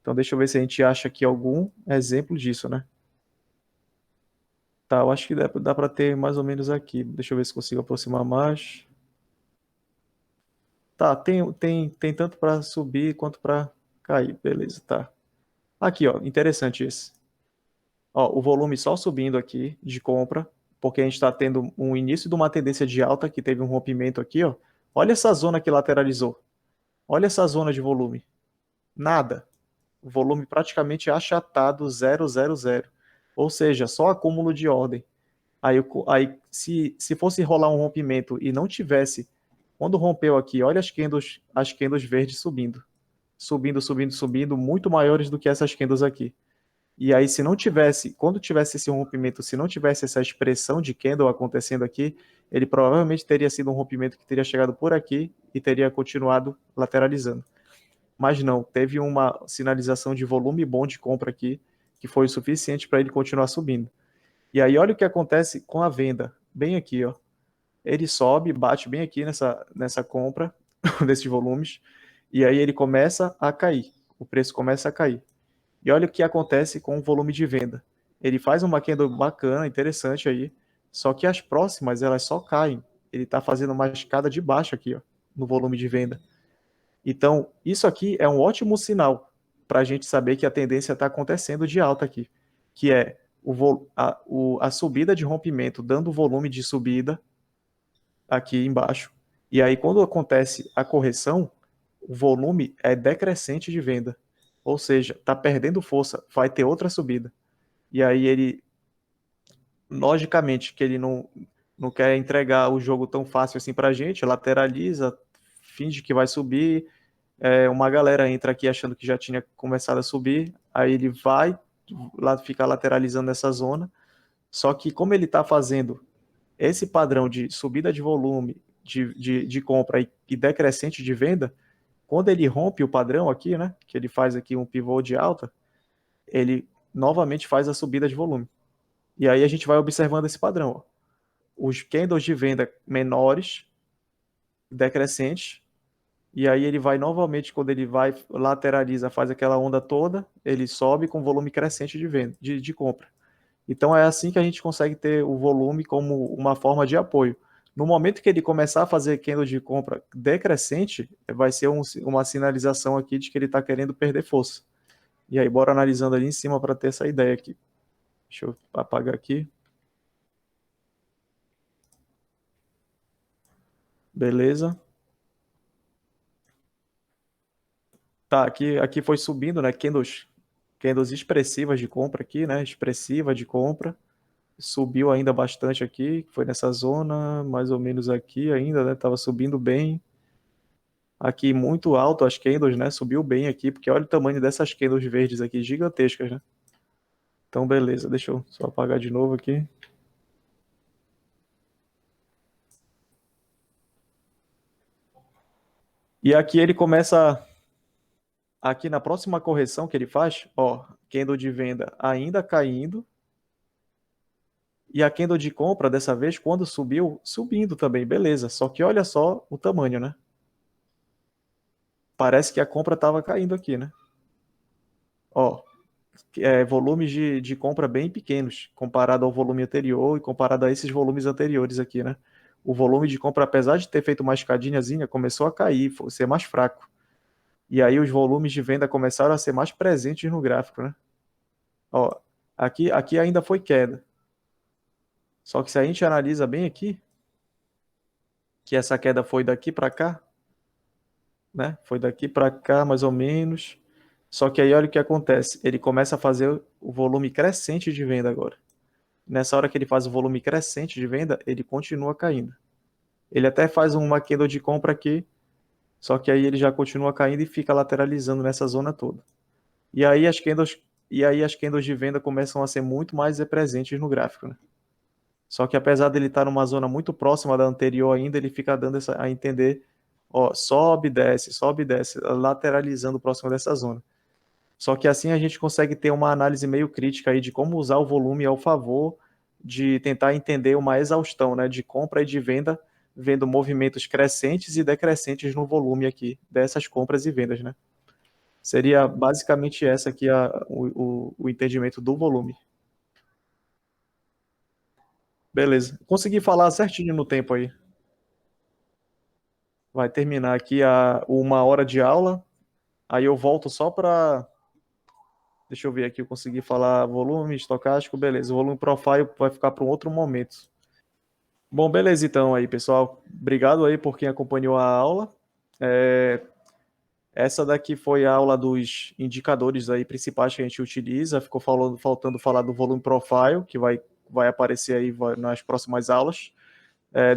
Então, deixa eu ver se a gente acha aqui algum exemplo disso, né? Tá, eu acho que dá para ter mais ou menos aqui. Deixa eu ver se consigo aproximar mais. Tá, tem tanto para subir quanto para cair. Beleza, tá. Aqui, ó, interessante esse. Ó, o volume só subindo aqui de compra, porque a gente está tendo um início de uma tendência de alta que teve um rompimento aqui, ó. Olha essa zona que lateralizou. Olha essa zona de volume. Nada. O volume praticamente achatado, 000. Ou seja, só acúmulo de ordem. Aí se fosse rolar um rompimento e não tivesse, quando rompeu aqui, olha as candles verdes subindo. Subindo, subindo, subindo, muito maiores do que essas candles aqui. E aí, se não tivesse, quando tivesse esse rompimento, se não tivesse essa expressão de candle acontecendo aqui, ele provavelmente teria sido um rompimento que teria chegado por aqui e teria continuado lateralizando. Mas não, teve uma sinalização de volume bom de compra aqui, que foi o suficiente para ele continuar subindo. E aí, olha o que acontece com a venda, bem aqui, ó. Ele sobe, bate bem aqui nessa compra desses volumes, E aí ele começa a cair, o preço começa a cair. E olha o que acontece com o volume de venda. Ele faz uma candle bacana, interessante aí, só que as próximas elas só caem. Ele está fazendo uma escada de baixo aqui, ó, no volume de venda. Então, isso aqui é um ótimo sinal para a gente saber que a tendência está acontecendo de alta aqui, que é a subida de rompimento dando volume de subida aqui embaixo. E aí, quando acontece a correção, o volume é decrescente de venda. Ou seja, está perdendo força, vai ter outra subida. E aí ele, logicamente, que ele não quer entregar o jogo tão fácil assim para a gente, lateraliza, finge que vai subir, uma galera entra aqui achando que já tinha começado a subir, aí ele vai lá ficar lateralizando essa zona, só que como ele está fazendo esse padrão de subida de volume, de compra e decrescente de venda, quando ele rompe o padrão aqui, né, que ele faz aqui um pivô de alta, ele novamente faz a subida de volume. E aí a gente vai observando esse padrão. Ó. Os candles de venda menores, decrescentes, e aí ele vai novamente, quando ele vai, lateraliza, faz aquela onda toda, ele sobe com volume crescente de venda, de compra. Então é assim que a gente consegue ter o volume como uma forma de apoio. No momento que ele começar a fazer candle de compra decrescente, vai ser uma sinalização aqui de que ele está querendo perder força. E aí, bora analisando ali em cima para ter essa ideia aqui. Deixa eu apagar aqui. Beleza. Tá, aqui foi subindo, né? Candles expressivas de compra aqui, né? Expressiva de compra. Subiu ainda bastante aqui, foi nessa zona, mais ou menos aqui ainda, né? Tava subindo bem. Aqui muito alto as candles, né? Subiu bem aqui, porque olha o tamanho dessas candles verdes aqui, gigantescas, né? Então, beleza, deixa eu só apagar de novo aqui. E aqui ele começa, aqui na próxima correção que ele faz, ó, candle de venda ainda caindo, e a candle de compra dessa vez, quando subiu, subindo também, beleza. Só que olha só o tamanho, né? Parece que a compra estava caindo aqui, né? Ó, volumes de compra bem pequenos, comparado ao volume anterior e comparado a esses volumes anteriores aqui, né? O volume de compra, apesar de ter feito uma escadinhazinha, começou a cair, ser mais fraco. E aí os volumes de venda começaram a ser mais presentes no gráfico, né? Ó, aqui ainda foi queda. Só que se a gente analisa bem aqui, que essa queda foi daqui para cá, né? Foi daqui para cá, mais ou menos. Só que aí olha o que acontece. Ele começa a fazer o volume crescente de venda agora. Nessa hora que ele faz o volume crescente de venda, ele continua caindo. Ele até faz uma candle de compra aqui, só que aí ele já continua caindo e fica lateralizando nessa zona toda. E aí as candles de venda começam a ser muito mais presentes no gráfico, né? Só que apesar dele estar numa zona muito próxima da anterior ainda, ele fica dando a entender, ó, sobe, desce, lateralizando próximo dessa zona. Só que assim a gente consegue ter uma análise meio crítica aí de como usar o volume ao favor de tentar entender uma exaustão, né, de compra e de venda, vendo movimentos crescentes e decrescentes no volume aqui dessas compras e vendas, né? Seria basicamente essa aqui o entendimento do volume. Beleza. Consegui falar certinho no tempo aí. Vai terminar aqui uma hora de aula. Aí eu volto só para. Deixa eu ver aqui, eu consegui falar volume, estocástico, beleza. O volume profile vai ficar para um outro momento. Bom, beleza então aí, pessoal. Obrigado aí por quem acompanhou a aula. Essa daqui foi a aula dos indicadores aí principais que a gente utiliza. Ficou faltando falar do volume profile, que vai aparecer aí nas próximas aulas.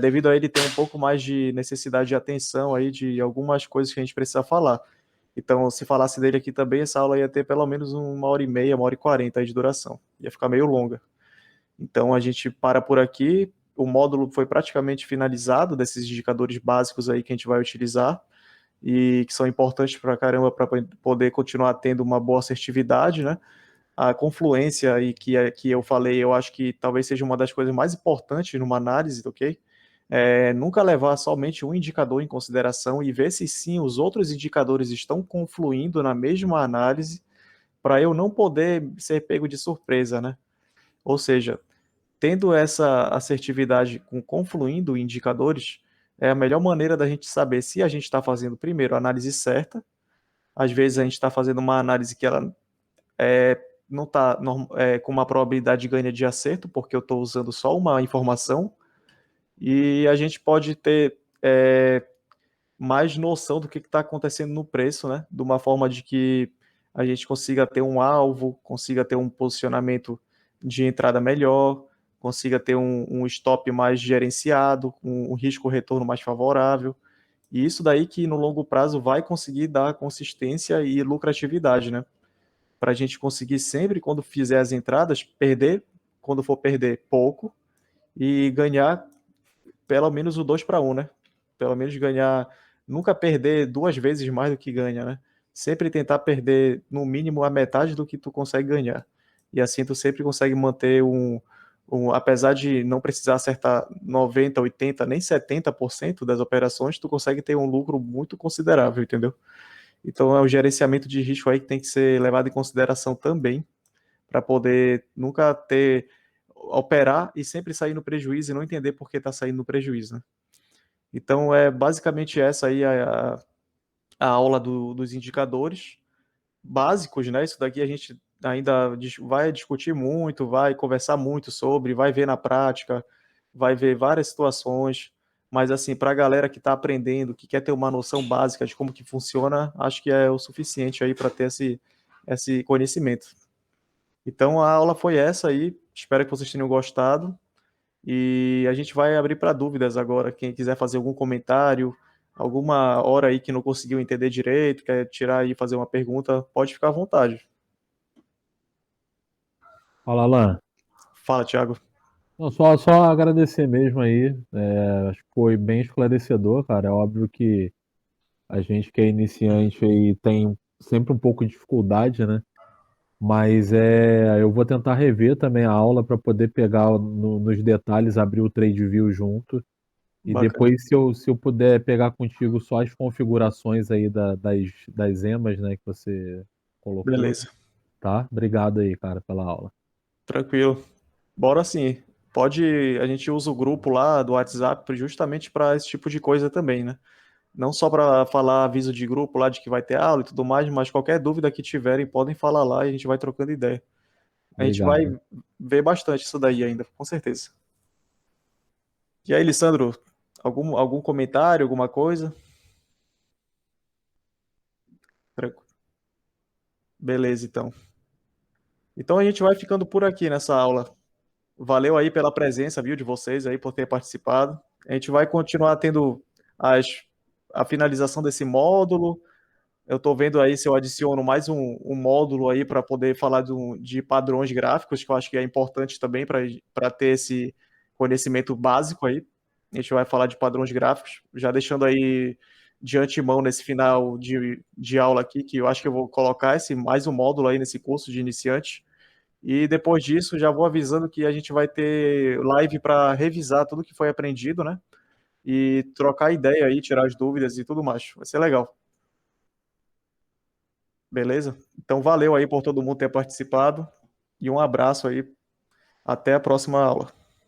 Devido a ele ter um pouco mais de necessidade de atenção aí de algumas coisas que a gente precisa falar. Então, se falasse dele aqui também, essa aula ia ter pelo menos 1h30, 1h40 aí de duração. Ia ficar meio longa. Então, a gente para por aqui. O módulo foi praticamente finalizado desses indicadores básicos aí que a gente vai utilizar e que são importantes para caramba para poder continuar tendo uma boa assertividade, né? A confluência aí que eu falei, eu acho que talvez seja uma das coisas mais importantes numa análise, ok? nunca levar somente um indicador em consideração e ver se sim os outros indicadores estão confluindo na mesma análise para eu não poder ser pego de surpresa, né? Ou seja, tendo essa assertividade com confluindo indicadores, é a melhor maneira da gente saber se a gente está fazendo, primeiro, a análise certa. Às vezes a gente está fazendo uma análise que ela não está com uma probabilidade de ganho de acerto, porque eu estou usando só uma informação, e a gente pode ter mais noção do que está acontecendo no preço, né? De uma forma de que a gente consiga ter um alvo, consiga ter um posicionamento de entrada melhor, consiga ter um stop mais gerenciado, um risco-retorno mais favorável. E isso daí que no longo prazo vai conseguir dar consistência e lucratividade, né? Para a gente conseguir sempre, quando fizer as entradas, perder, quando for perder, pouco, e ganhar pelo menos o 2 para um, né? Pelo menos ganhar, nunca perder duas vezes mais do que ganha, né? Sempre tentar perder no mínimo a metade do que tu consegue ganhar. E assim tu sempre consegue manter apesar de não precisar acertar 90, 80, nem 70% das operações, tu consegue ter um lucro muito considerável, entendeu? Então é o gerenciamento de risco aí que tem que ser levado em consideração também, para poder nunca ter operar e sempre sair no prejuízo e não entender por que está saindo no prejuízo, né? Então é basicamente essa aí a aula dos indicadores básicos, né? Isso daqui a gente ainda vai discutir muito, vai conversar muito sobre, vai ver na prática, vai ver várias situações, mas assim, para a galera que está aprendendo, que quer ter uma noção básica de como que funciona, acho que é o suficiente aí para ter esse conhecimento. Então a aula foi essa aí, espero que vocês tenham gostado. E a gente vai abrir para dúvidas agora. Quem quiser fazer algum comentário, alguma hora aí que não conseguiu entender direito, quer tirar aí e fazer uma pergunta, pode ficar à vontade. Fala, Alan. Fala, Thiago. Não, só agradecer mesmo aí. Acho que foi bem esclarecedor, cara. É óbvio que a gente que é iniciante aí tem sempre um pouco de dificuldade, né? Mas eu vou tentar rever também a aula para poder pegar nos detalhes, abrir o TradeView junto. E Bacana. depois, se eu puder pegar contigo só as configurações aí das emas, né, que você colocou, Beleza. tá? Obrigado aí, cara, pela aula. Tranquilo. Bora sim. A gente usa o grupo lá do WhatsApp justamente para esse tipo de coisa também, né? Não só para falar aviso de grupo lá de que vai ter aula e tudo mais, mas qualquer dúvida que tiverem, podem falar lá e a gente vai trocando ideia. A gente vai Obrigado. ver bastante isso daí ainda, com certeza. E aí, Lissandro, algum comentário, alguma coisa? Beleza, então. Então a gente vai ficando por aqui nessa aula. Valeu aí pela presença, viu, de vocês aí por ter participado. A gente vai continuar tendo as, a finalização desse módulo. Eu estou vendo aí se eu adiciono mais um módulo aí para poder falar de padrões gráficos, que eu acho que é importante também para ter esse conhecimento básico aí. A gente vai falar de padrões gráficos, já deixando aí de antemão nesse final de aula aqui, que eu acho que eu vou colocar mais um módulo aí nesse curso de iniciante. E depois disso, já vou avisando que a gente vai ter live para revisar tudo que foi aprendido, né? E trocar ideia aí, tirar as dúvidas e tudo mais. Vai ser legal. Beleza? Então, valeu aí por todo mundo ter participado e um abraço aí. Até a próxima aula.